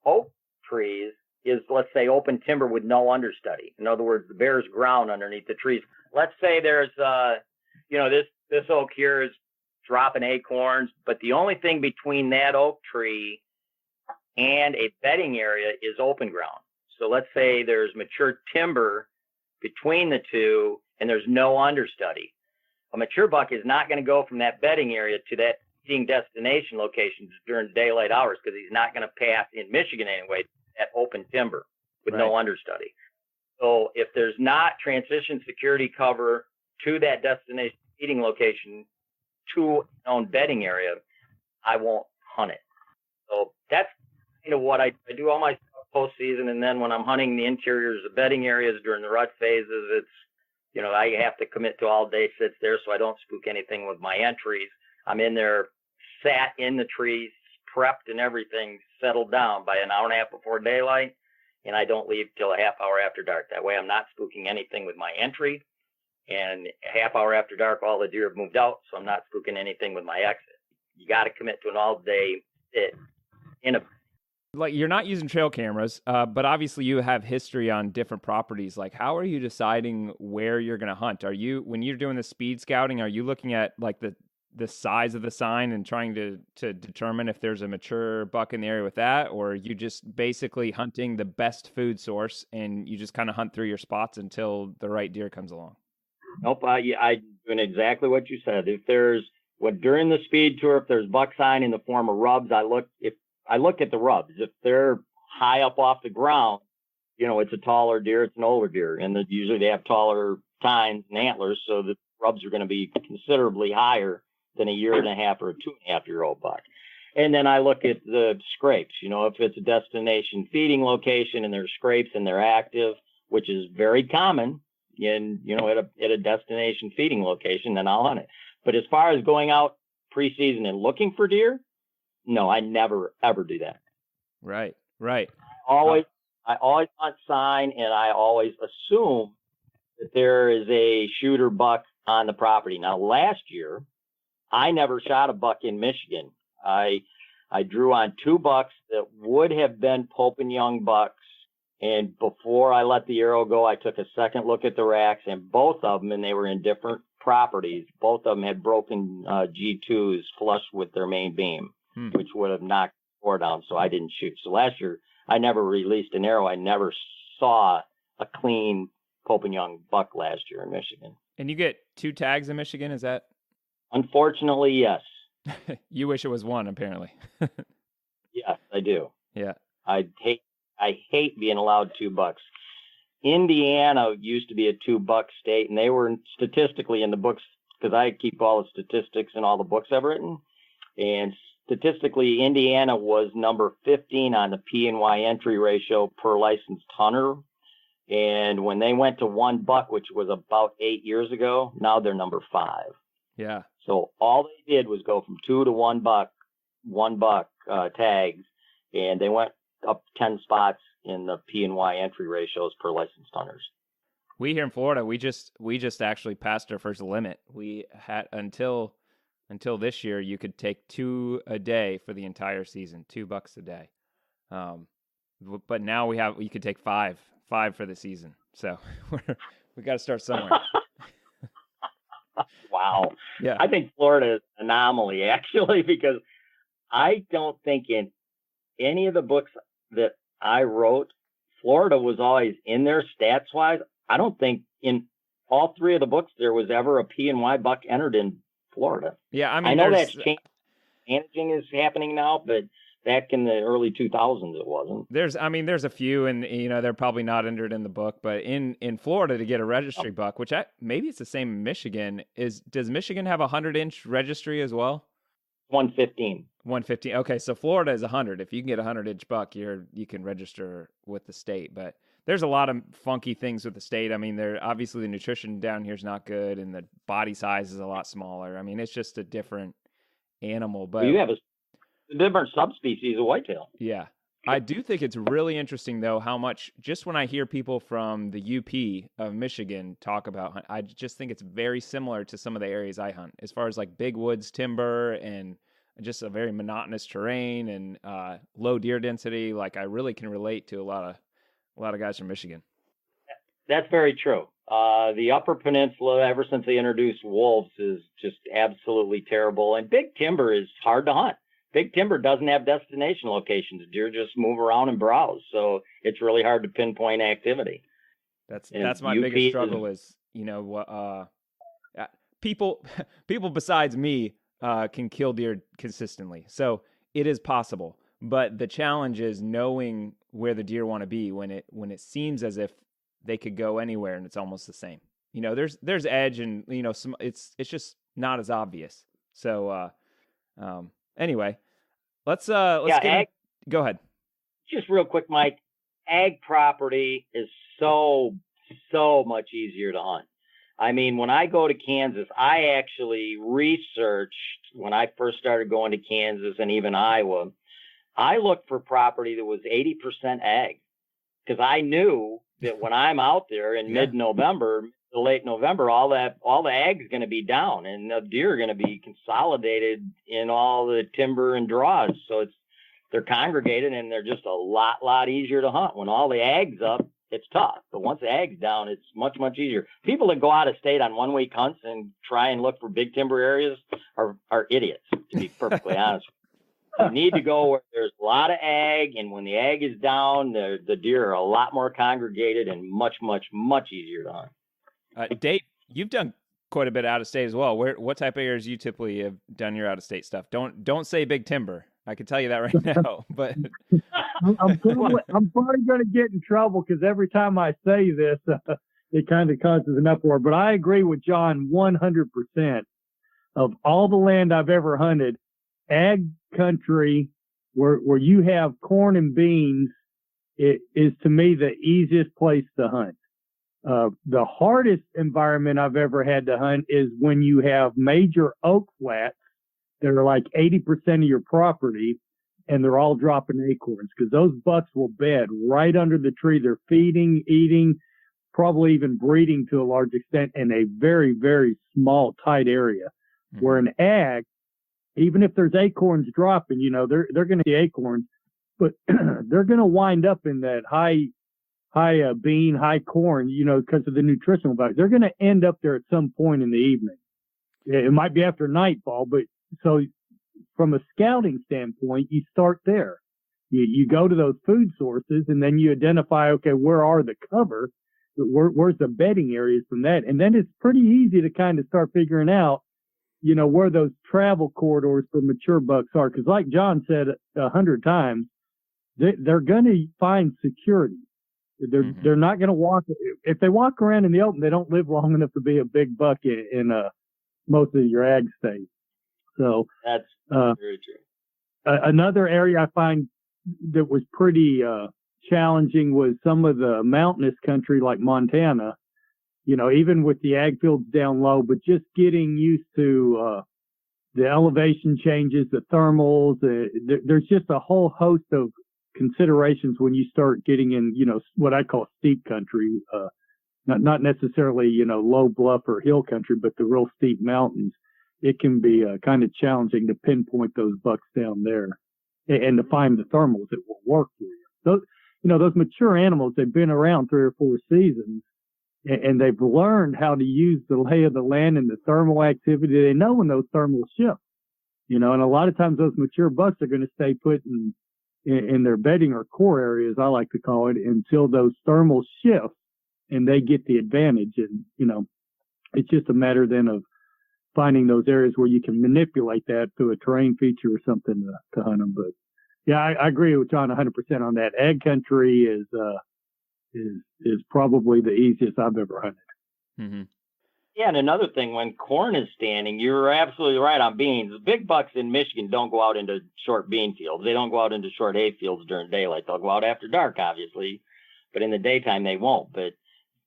[SPEAKER 3] oak trees is, let's say, open timber with no understudy. In other words, the bear's ground underneath the trees. Let's say there's this oak here is dropping acorns, but the only thing between that oak tree and a bedding area is open ground. So let's say there's mature timber between the two and there's no understudy. A mature buck is not going to go from that bedding area to that feeding destination location during daylight hours, because he's not going to pass, in Michigan anyway, that open timber with no understudy. So if there's not transition security cover to that destination feeding location to its own bedding area, I won't hunt it. So that's kind of what I do all my stuff postseason. And then when I'm hunting the interiors of bedding areas during the rut phases, it's, I have to commit to all day sits there so I don't spook anything with my entries. I'm in there, sat in the trees, prepped and everything, settled down by an hour and a half before daylight, and I don't leave till a half hour after dark. That way I'm not spooking anything with my entry, and a half hour after dark, all the deer have moved out, so I'm not spooking anything with my exit. You got to commit to an all-day sit in a...
[SPEAKER 1] Like, you're not using trail cameras, but obviously you have history on different properties. Like, how are you deciding where you're going to hunt? When you're doing the speed scouting, are you looking at like the size of the sign and trying to determine if there's a mature buck in the area with that, or are you just basically hunting the best food source and you just kind of hunt through your spots until the right deer comes along?
[SPEAKER 3] Nope, I'm doing exactly what you said. If there's during the speed tour, if there's buck sign in the form of rubs, I look at the rubs. If they're high up off the ground, it's a taller deer, it's an older deer, and usually they have taller tines and antlers, so the rubs are going to be considerably higher than a 1.5 or a 2.5-year-old buck. And then I look at the scrapes. If it's a destination feeding location and there's scrapes and they're active, which is very common in at a destination feeding location, then I'll hunt it. But as far as going out preseason and looking for deer, no, I never ever do that.
[SPEAKER 1] Right.
[SPEAKER 3] I always hunt sign, and I always assume that there is a shooter buck on the property. Now, last year, I never shot a buck in Michigan. I drew on 2 bucks that would have been Pope and Young bucks. And before I let the arrow go, I took a second look at the racks, and both of them, and they were in different properties, both of them had broken G2s flush with their main beam, which would have knocked the score down, so I didn't shoot. So last year, I never released an arrow. I never saw a clean Pope and Young buck last year in Michigan.
[SPEAKER 1] And you get 2 tags in Michigan, is that?
[SPEAKER 3] Unfortunately, yes.
[SPEAKER 1] You wish it was 1, apparently.
[SPEAKER 3] Yes, I do.
[SPEAKER 1] Yeah.
[SPEAKER 3] I hate being allowed 2 bucks. Indiana used to be a 2-buck state, and they were statistically in the books, because I keep all the statistics in all the books I've written. And statistically, Indiana was number 15 on the P&Y entry ratio per licensed hunter. And when they went to 1 buck, which was about 8 years ago, now they're number 5.
[SPEAKER 1] Yeah.
[SPEAKER 3] So all they did was go from 2 to 1 buck, tags, and they went up 10 spots in the P&Y entry ratios per licensed hunters.
[SPEAKER 1] We here in Florida, we just actually passed our first limit. We had until this year, you could take 2 a day for the entire season, 2 bucks a day. But now you could take 5 for the season. So we got to start somewhere.
[SPEAKER 3] Wow.
[SPEAKER 1] Yeah.
[SPEAKER 3] I think Florida is an anomaly, actually, because I don't think in any of the books that I wrote, Florida was always in there stats-wise. I don't think in all 3 of the books there was ever a P&Y buck entered in Florida.
[SPEAKER 1] Yeah, I mean,
[SPEAKER 3] I know that's changed. Managing is happening now, but back in the early 2000s, it wasn't.
[SPEAKER 1] There's a few, and they're probably not entered in the book, but in Florida to get a registry buck, which maybe it's the same in Michigan. Does Michigan have a 100-inch registry as well?
[SPEAKER 3] 115.
[SPEAKER 1] 115. Okay, so Florida is 100. If you can get a 100-inch buck, you can register with the state. But there's a lot of funky things with the state. I mean, obviously the nutrition down here is not good, and the body size is a lot smaller. I mean, it's just a different animal. But
[SPEAKER 3] you have a different subspecies of whitetail.
[SPEAKER 1] Yeah. I do think it's really interesting, though, how much, just when I hear people from the UP of Michigan talk about, I just think it's very similar to some of the areas I hunt, as far as like big woods, timber, and just a very monotonous terrain and low deer density. Like, I really can relate to a lot of guys from Michigan.
[SPEAKER 3] That's very true. The Upper Peninsula, ever since they introduced wolves, is just absolutely terrible. And big timber is hard to hunt. Big timber doesn't have destination locations. Deer just move around and browse. So it's really hard to pinpoint activity.
[SPEAKER 1] That's my biggest struggle is, people besides me can kill deer consistently. So it is possible. But the challenge is knowing where the deer want to be when it seems as if they could go anywhere and it's almost the same. There's edge and it's just not as obvious. So anyway, let's go ahead.
[SPEAKER 3] Just real quick, Mike. Ag property is so much easier to hunt. I mean, when I go to Kansas, I actually researched when I first started going to Kansas and even Iowa. I looked for property that was 80% ag because I knew that when I'm out there in mid-November, to late November, all the ag is going to be down and the deer are going to be consolidated in all the timber and draws. So they're congregated and they're just a lot easier to hunt. When all the ag's up, it's tough. But once the ag's down, it's much easier. People that go out of state on 1 week hunts and try and look for big timber areas are idiots, to be perfectly honest. You need to go where there's a lot of ag, and when the ag is down, the deer are a lot more congregated and much easier to hunt.
[SPEAKER 1] Dave, you've done quite a bit out of state as well. What type of areas you typically have done your out of state stuff? Don't say big timber. I can tell you that right now. But
[SPEAKER 2] I'm probably going to get in trouble because every time I say this, it kind of causes an uproar. But I agree with John 100%. Of all the land I've ever hunted, ag country where you have corn and beans, it is to me the easiest place to hunt. The hardest environment I've ever had to hunt is when you have major oak flats that are like 80% of your property and they're all dropping acorns because those bucks will bed right under the tree. They're feeding, eating, probably even breeding to a large extent in a very, very small, tight area. Mm-hmm. Where in ag, even if there's acorns dropping, they're going to see acorns, but they're going to wind up in that high bean, high corn, because of the nutritional value. They're going to end up there at some point in the evening. It might be after nightfall, but so from a scouting standpoint, you start there. You go to those food sources and then you identify, okay, where are the cover? Where's the bedding areas from that? And then it's pretty easy to kind of start figuring out, where those travel corridors for mature bucks are. Because like John said 100 times, they're going to find security. They're not going to walk. If they walk around in the open, they don't live long enough to be a big buck in most of your ag states. So
[SPEAKER 3] that's very true.
[SPEAKER 2] Another area I find that was pretty challenging was some of the mountainous country like Montana. Even with the ag fields down low, but just getting used to the elevation changes, the thermals. There's just a whole host of considerations when you start getting in, what I call steep country, not necessarily, low bluff or hill country, but the real steep mountains. It can be kind of challenging to pinpoint those bucks down there and to find the thermals that will work for you. Those mature animals, they've been around 3 or 4 seasons and they've learned how to use the lay of the land and the thermal activity. They know when those thermals shift, and a lot of times those mature bucks are going to stay put in their bedding or core areas, I like to call it, until those thermals shift and they get the advantage. And, it's just a matter then of finding those areas where you can manipulate that through a terrain feature or something to hunt them. But yeah, I agree with John 100% on that. Ag country is probably the easiest I've ever hunted.
[SPEAKER 1] Mm-hmm.
[SPEAKER 3] Yeah, and another thing, when corn is standing, you're absolutely right on beans. The big bucks in Michigan don't go out into short bean fields. They don't go out into short hay fields during daylight. They'll go out after dark, obviously, but in the daytime they won't. But,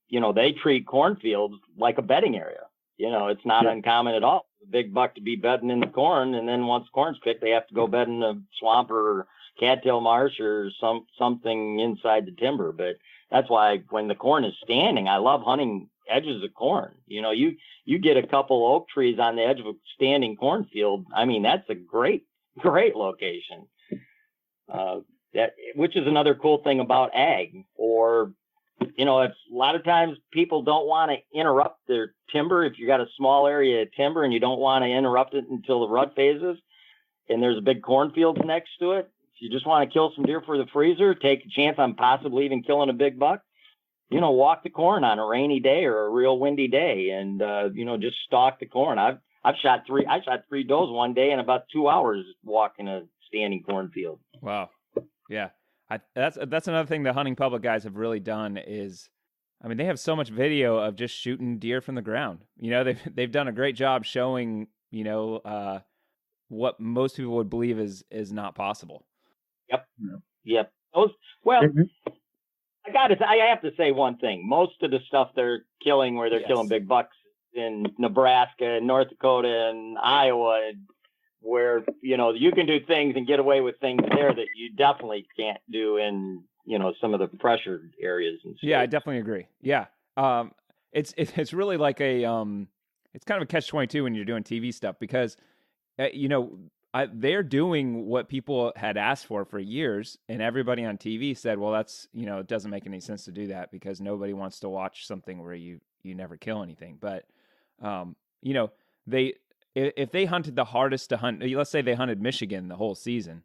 [SPEAKER 3] they treat cornfields like a bedding area. It's not uncommon at all. The big buck to be bedding in the corn, and then once corn's picked, they have to go bed in the swamp or cattail marsh or something inside the timber. But that's why when the corn is standing, I love hunting edges of corn. You get a couple oak trees on the edge of a standing cornfield. I mean, that's a great location. Which is another cool thing about ag or it's a lot of times people don't want to interrupt their timber. If you got a small area of timber and you don't want to interrupt it until the rut phases, and there's a big cornfield next to it, if you just want to kill some deer for the freezer, take a chance on possibly even killing a big buck, walk the corn on a rainy day or a real windy day, and just stalk the corn. I've shot three does one day in about 2 hours walking a standing cornfield.
[SPEAKER 1] Wow. Yeah. That's another thing the hunting public guys have really done is, I mean, they have so much video of just shooting deer from the ground. They've done a great job showing, what most people would believe is not possible.
[SPEAKER 3] Yep. I have to say one thing. Most of the stuff they're killing where they're killing big bucks in Nebraska and North Dakota and Iowa, where, you can do things and get away with things there that you definitely can't do in, some of the pressured areas and stuff.
[SPEAKER 1] Yeah, I definitely agree. Yeah. It's really like it's kind of a catch-22 when you're doing TV stuff because, they're doing what people had asked for years, and everybody on TV said, well, that's, it doesn't make any sense to do that because nobody wants to watch something where you never kill anything. But, if they hunted the hardest to hunt, let's say they hunted Michigan the whole season,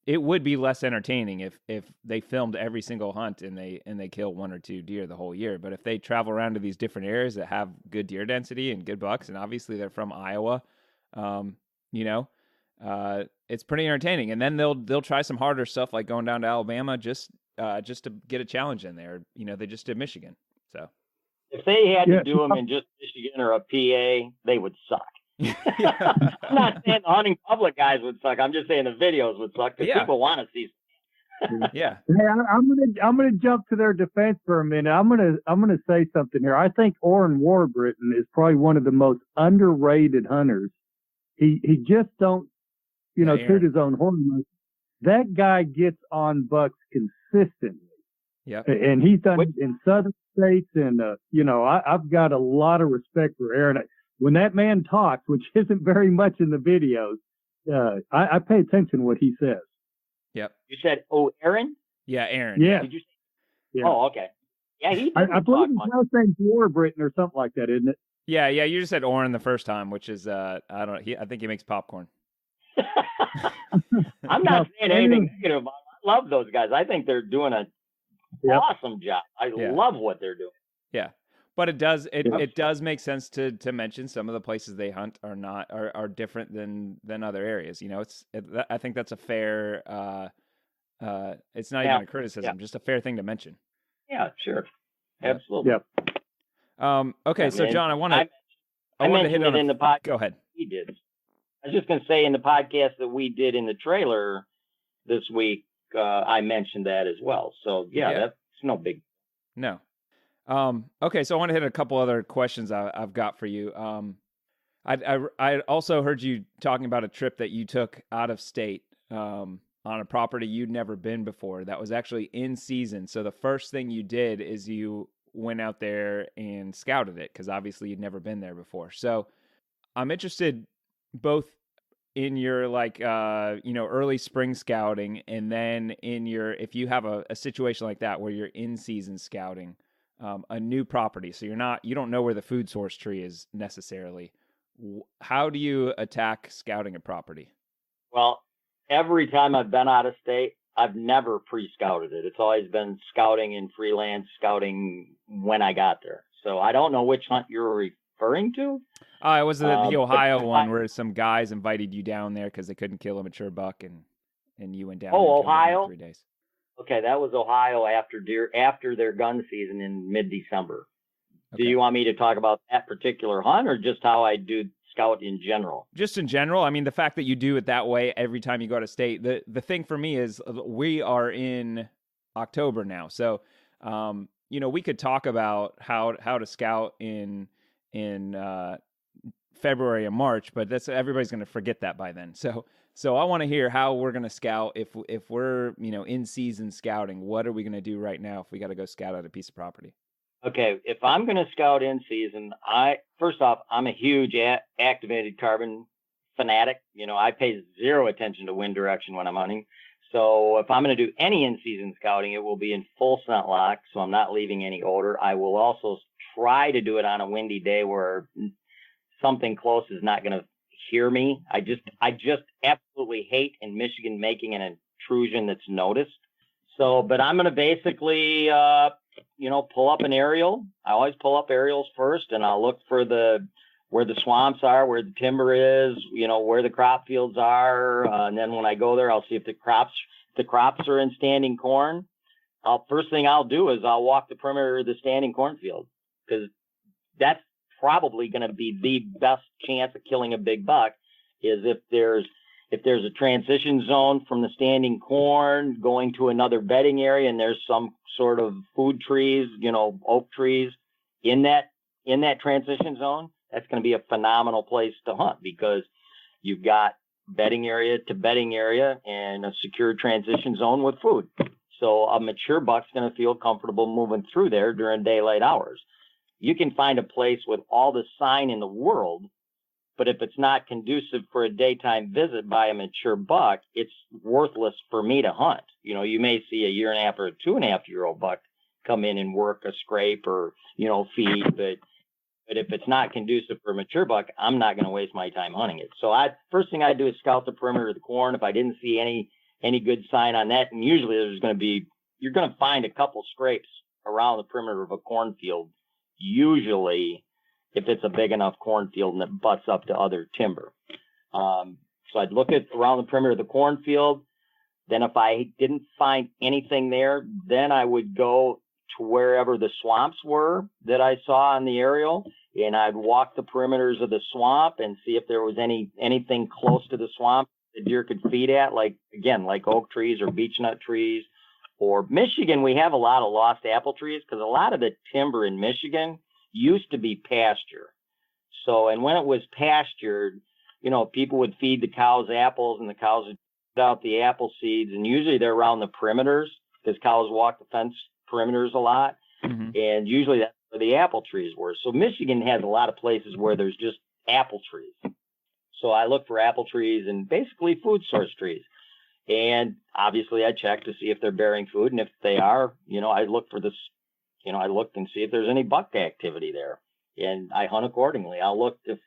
[SPEAKER 1] it would be less entertaining if they filmed every single hunt and they kill 1 or 2 deer the whole year. But if they travel around to these different areas that have good deer density and good bucks, and obviously they're from Iowa, it's pretty entertaining. And then they'll try some harder stuff like going down to Alabama just to get a challenge in there. They just did Michigan. So
[SPEAKER 3] if they had to do them in just Michigan or a PA, they would suck. I'm not saying the hunting public guys would suck. I'm just saying the videos would suck because people want to see.
[SPEAKER 1] Yeah.
[SPEAKER 2] Hey, I'm gonna jump to their defense for a minute. I'm gonna say something here. I think Orrin Warbritton is probably one of the most underrated hunters. He just don't toot his own horn. That guy gets on bucks consistently.
[SPEAKER 1] Yeah.
[SPEAKER 2] And he's done it in southern states, and I've got a lot of respect for Aaron. When that man talks, which isn't very much in the videos, I pay attention to what he says.
[SPEAKER 1] Yep.
[SPEAKER 3] You said, Aaron?
[SPEAKER 1] Yeah, Aaron.
[SPEAKER 2] Yeah.
[SPEAKER 3] Did you say?
[SPEAKER 2] Yeah.
[SPEAKER 3] Oh, okay. Yeah,
[SPEAKER 2] I believe his house name's Warbritton or something like that, isn't it?
[SPEAKER 1] Yeah. You just said Orrin the first time, which is I think he makes popcorn.
[SPEAKER 3] I'm not saying anything negative about them. I love those guys. I think they're doing an awesome job. I love what they're doing.
[SPEAKER 1] Yeah. But it does make sense to mention some of the places they hunt are different than other areas. I think that's a fair it's not even a criticism, just a fair thing to mention.
[SPEAKER 3] Yeah, sure. Absolutely.
[SPEAKER 2] Yeah.
[SPEAKER 1] Okay, so John, I want to
[SPEAKER 3] hit it in the podcast.
[SPEAKER 1] Go ahead.
[SPEAKER 3] We did. I was just going to say in the podcast that we did in the trailer this week, I mentioned that as well. So that's no big.
[SPEAKER 1] No. Okay, so I want to hit a couple other questions I've got for you. I also heard you talking about a trip that you took out of state on a property you'd never been before. That was actually in season. So the first thing you did is you went out there and scouted it because obviously you'd never been there before. So I'm interested both in your early spring scouting and then in if you have a situation like that where you're in season scouting. A new property, so you don't know where the food source tree is necessarily. How do you attack scouting a property?
[SPEAKER 3] Well, every time I've been out of state, I've never pre-scouted it. It's always been scouting and freelance scouting when I got there. So I don't know which hunt you're referring to.
[SPEAKER 1] It was the Ohio one where some guys invited you down there because they couldn't kill a mature buck, and you went down.
[SPEAKER 3] Oh, Ohio?
[SPEAKER 1] In 3 days.
[SPEAKER 3] Okay, that was Ohio after their gun season in mid-December. Okay. Do you want me to talk about that particular hunt or just how I do scout in general?
[SPEAKER 1] Just in general. I mean, the fact that you do it that way every time you go to state. The thing for me is we are in October now. So, we could talk about how to scout in February and March, but everybody's going to forget that by then. So I want to hear how we're going to scout if we're, in season scouting. What are we going to do right now if we got to go scout out a piece of property?
[SPEAKER 3] Okay, if I'm going to scout in season, first off, I'm a huge activated carbon fanatic. I pay zero attention to wind direction when I'm hunting. So if I'm going to do any in-season scouting, it will be in full scent lock, so I'm not leaving any odor. I will also try to do it on a windy day where something close is not going to hear me. I just absolutely hate in Michigan making an intrusion that's noticed. So, but I'm going to basically, pull up an aerial. I always pull up aerials first, and I'll look for where the swamps are, where the timber is, where the crop fields are. And then when I go there, I'll see if the crops are in standing corn. First thing I'll do is I'll walk the perimeter of the standing cornfield, because that's probably going to be the best chance of killing a big buck, is if there's a transition zone from the standing corn going to another bedding area, and there's some sort of food trees, oak trees in that transition zone. That's going to be a phenomenal place to hunt, because you've got bedding area to bedding area and a secure transition zone with food. So a mature buck's going to feel comfortable moving through there during daylight hours. You can find a place with all the sign in the world, but if it's not conducive for a daytime visit by a mature buck, it's worthless for me to hunt. You may see a 1.5 or a 2.5-year-old buck come in and work a scrape or, feed, but if it's not conducive for a mature buck, I'm not going to waste my time hunting it. So first thing I do is scout the perimeter of the corn. If I didn't see any good sign on that, and usually you're going to find a couple scrapes around the perimeter of a cornfield, usually if it's a big enough cornfield and it butts up to other timber. So I'd look around the perimeter of the cornfield. Then if I didn't find anything there, then I would go to wherever the swamps were that I saw on the aerial, and I'd walk the perimeters of the swamp and see if there was anything close to the swamp the deer could feed at, like oak trees or beechnut trees. Or Michigan, we have a lot of lost apple trees, because a lot of the timber in Michigan used to be pasture. So, and when it was pastured, people would feed the cows apples, and the cows would put out the apple seeds, and usually they're around the perimeters, because cows walk the fence perimeters a lot. Mm-hmm. And usually that's where the apple trees were. So Michigan has a lot of places where there's just apple trees. So I look for apple trees and basically food source trees. And obviously I check to see if they're bearing food. And if they are, I look for this, I look and see if there's any buck activity there. And I hunt accordingly. I'll look if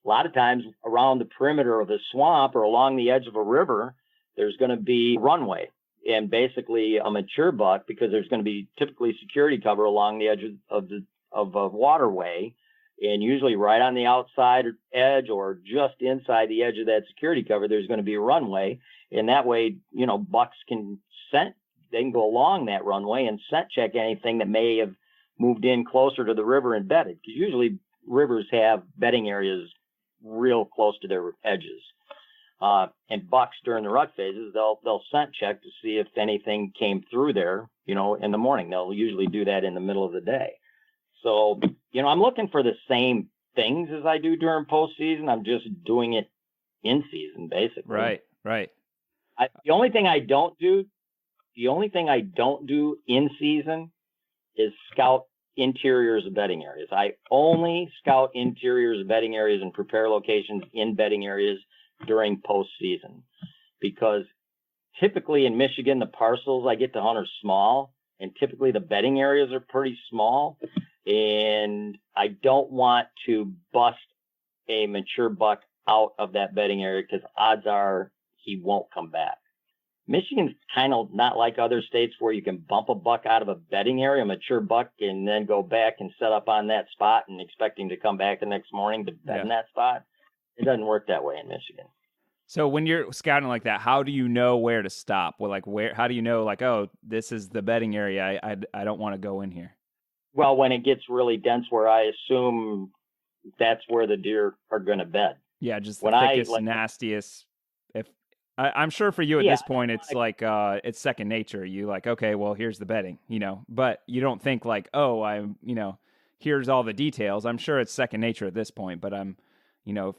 [SPEAKER 3] a lot of times around the perimeter of the swamp or along the edge of a river, there's going to be runway. And basically a mature buck, because there's going to be typically security cover along the edge of a waterway, and usually right on the outside edge or just inside the edge of that security cover, there's going to be a runway. And that way, bucks can they can go along that runway and scent check anything that may have moved in closer to the river and bedded, because usually rivers have bedding areas real close to their edges. And bucks during the rut phases, they'll scent check to see if anything came through there, in the morning. They'll usually do that in the middle of the day. So, I'm looking for the same things as I do during postseason. I'm just doing it in season, basically.
[SPEAKER 1] Right.
[SPEAKER 3] The only thing I don't do in season is scout interiors of bedding areas. I only scout interiors of bedding areas and prepare locations in bedding areas during postseason, because typically in Michigan, the parcels I get to hunt are small, and typically the bedding areas are pretty small, and I don't want to bust a mature buck out of that bedding area, because odds are he won't come back. Michigan's kind of not like other states where you can bump a buck out of a bedding area, a mature buck, and then go back and set up on that spot and expect him to come back the next morning to bed in that spot. It doesn't work that way in Michigan.
[SPEAKER 1] So when you're scouting like that, how do you know where to stop? Well, how do you know, oh, this is the bedding area, I don't want to go in here?
[SPEAKER 3] Well, when it gets really dense, where I assume that's where the deer are going to bed.
[SPEAKER 1] Yeah, just the thickest, nastiest. I'm sure for you at this point, it's it's second nature. You okay, well, here's the bedding, but you don't think here's all the details. I'm sure it's second nature at this point, but I'm,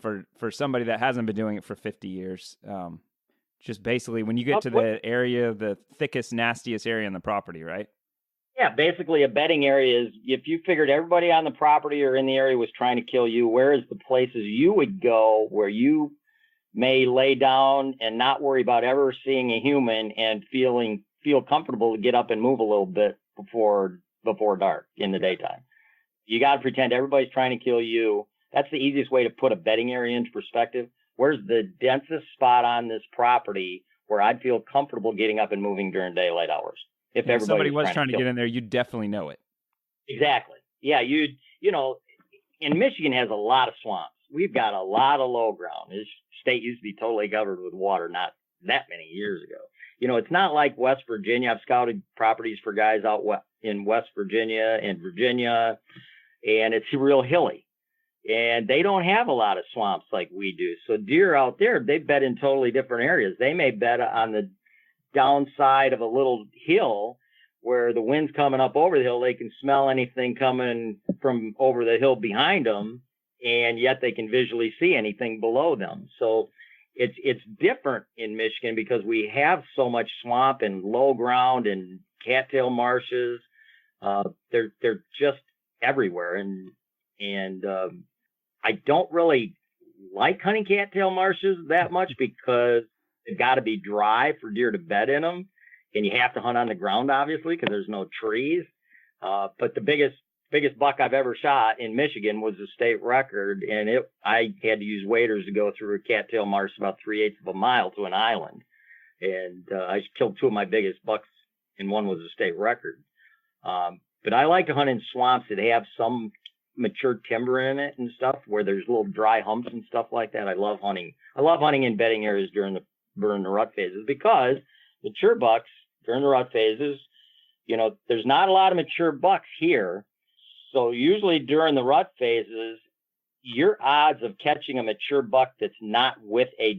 [SPEAKER 1] for somebody that hasn't been doing it for 50 years, just basically when you get to the area, the thickest, nastiest area in the property, right?
[SPEAKER 3] Yeah, basically a bedding area is, if you figured everybody on the property or in the area was trying to kill you, where is the places you would go where you may lay down and not worry about ever seeing a human and feel comfortable to get up and move a little bit before dark in the daytime. You got to pretend everybody's trying to kill you. That's the easiest way to put a bedding area into perspective. Where's the densest spot on this property where I'd feel comfortable getting up and moving during daylight hours? If
[SPEAKER 1] somebody was trying to get in there, you'd definitely know it.
[SPEAKER 3] Exactly. Yeah, and Michigan has a lot of swamps. We've got a lot of low ground. This state used to be totally covered with water not that many years ago. It's not like West Virginia. I've scouted properties for guys out in West Virginia and Virginia, and it's real hilly. And they don't have a lot of swamps like we do. So deer out there, they bed in totally different areas. They may bed on the downside of a little hill where the wind's coming up over the hill. They can smell anything coming from over the hill behind them, and yet they can visually see anything below them. So it's different in Michigan because we have so much swamp and low ground and cattail marshes. They're just everywhere. And I don't really like hunting cattail marshes that much because they've got to be dry for deer to bed in them. And you have to hunt on the ground, obviously, because there's no trees. But the biggest buck I've ever shot in Michigan was a state record, and I had to use waders to go through a cattail marsh about 3/8 of a mile to an island. And I killed two of my biggest bucks, and one was a state record. But I like to hunt in swamps that have some mature timber in it and stuff, where there's little dry humps and stuff like that. I love hunting in bedding areas during the rut phases, because mature bucks during the rut phases, there's not a lot of mature bucks here. So usually during the rut phases, your odds of catching a mature buck that's not with a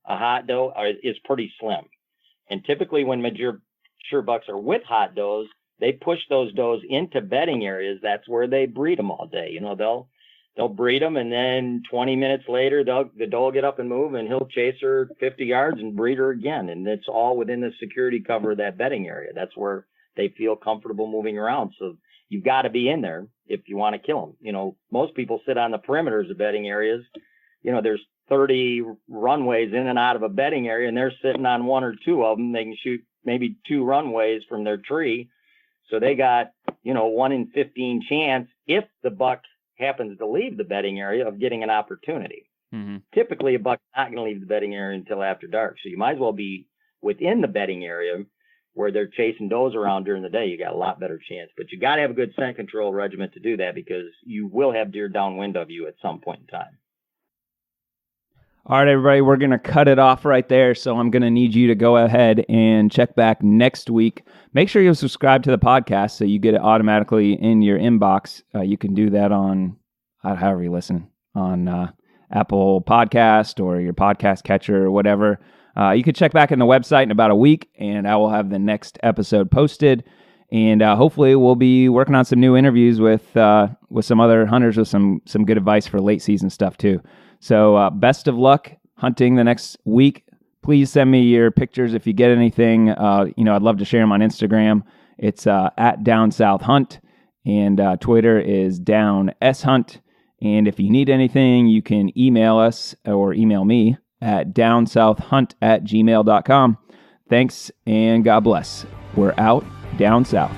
[SPEAKER 3] hot doe, is pretty slim. And typically when mature bucks are with hot does, they push those does into bedding areas. That's where they breed them all day. They'll breed them, and then 20 minutes later, the doe will get up and move, and he'll chase her 50 yards and breed her again. And it's all within the security cover of that bedding area. That's where they feel comfortable moving around. So you've got to be in there if you want to kill them. Most people sit on the perimeters of bedding areas. There's 30 runways in and out of a bedding area, and they're sitting on one or two of them. They can shoot maybe 2 runways from their tree. So they got, 1 in 15 chance, if the buck happens to leave the bedding area, of getting an opportunity.
[SPEAKER 1] Mm-hmm.
[SPEAKER 3] Typically, a buck's not going to leave the bedding area until after dark. So you might as well be within the bedding area where they're chasing does around during the day. You got a lot better chance. But you got to have a good scent control regiment to do that, because you will have deer downwind of you at some point in time.
[SPEAKER 1] All right, everybody, we're going to cut it off right there. So I'm going to need you to go ahead and check back next week. Make sure you subscribe to the podcast so you get it automatically in your inbox. You can do that on, however you listen, on Apple Podcast or your podcast catcher or whatever. You can check back in the website in about a week, and I will have the next episode posted. And hopefully we'll be working on some new interviews with some other hunters with some good advice for late season stuff too. So best of luck hunting the next week. Please send me your pictures if you get anything. I'd love to share them on Instagram. It's at Down South Hunt, and Twitter is Down S Hunt. And if you need anything, you can email us or email me at downsouthhunt@gmail.com. Thanks, and God bless. We're out down south.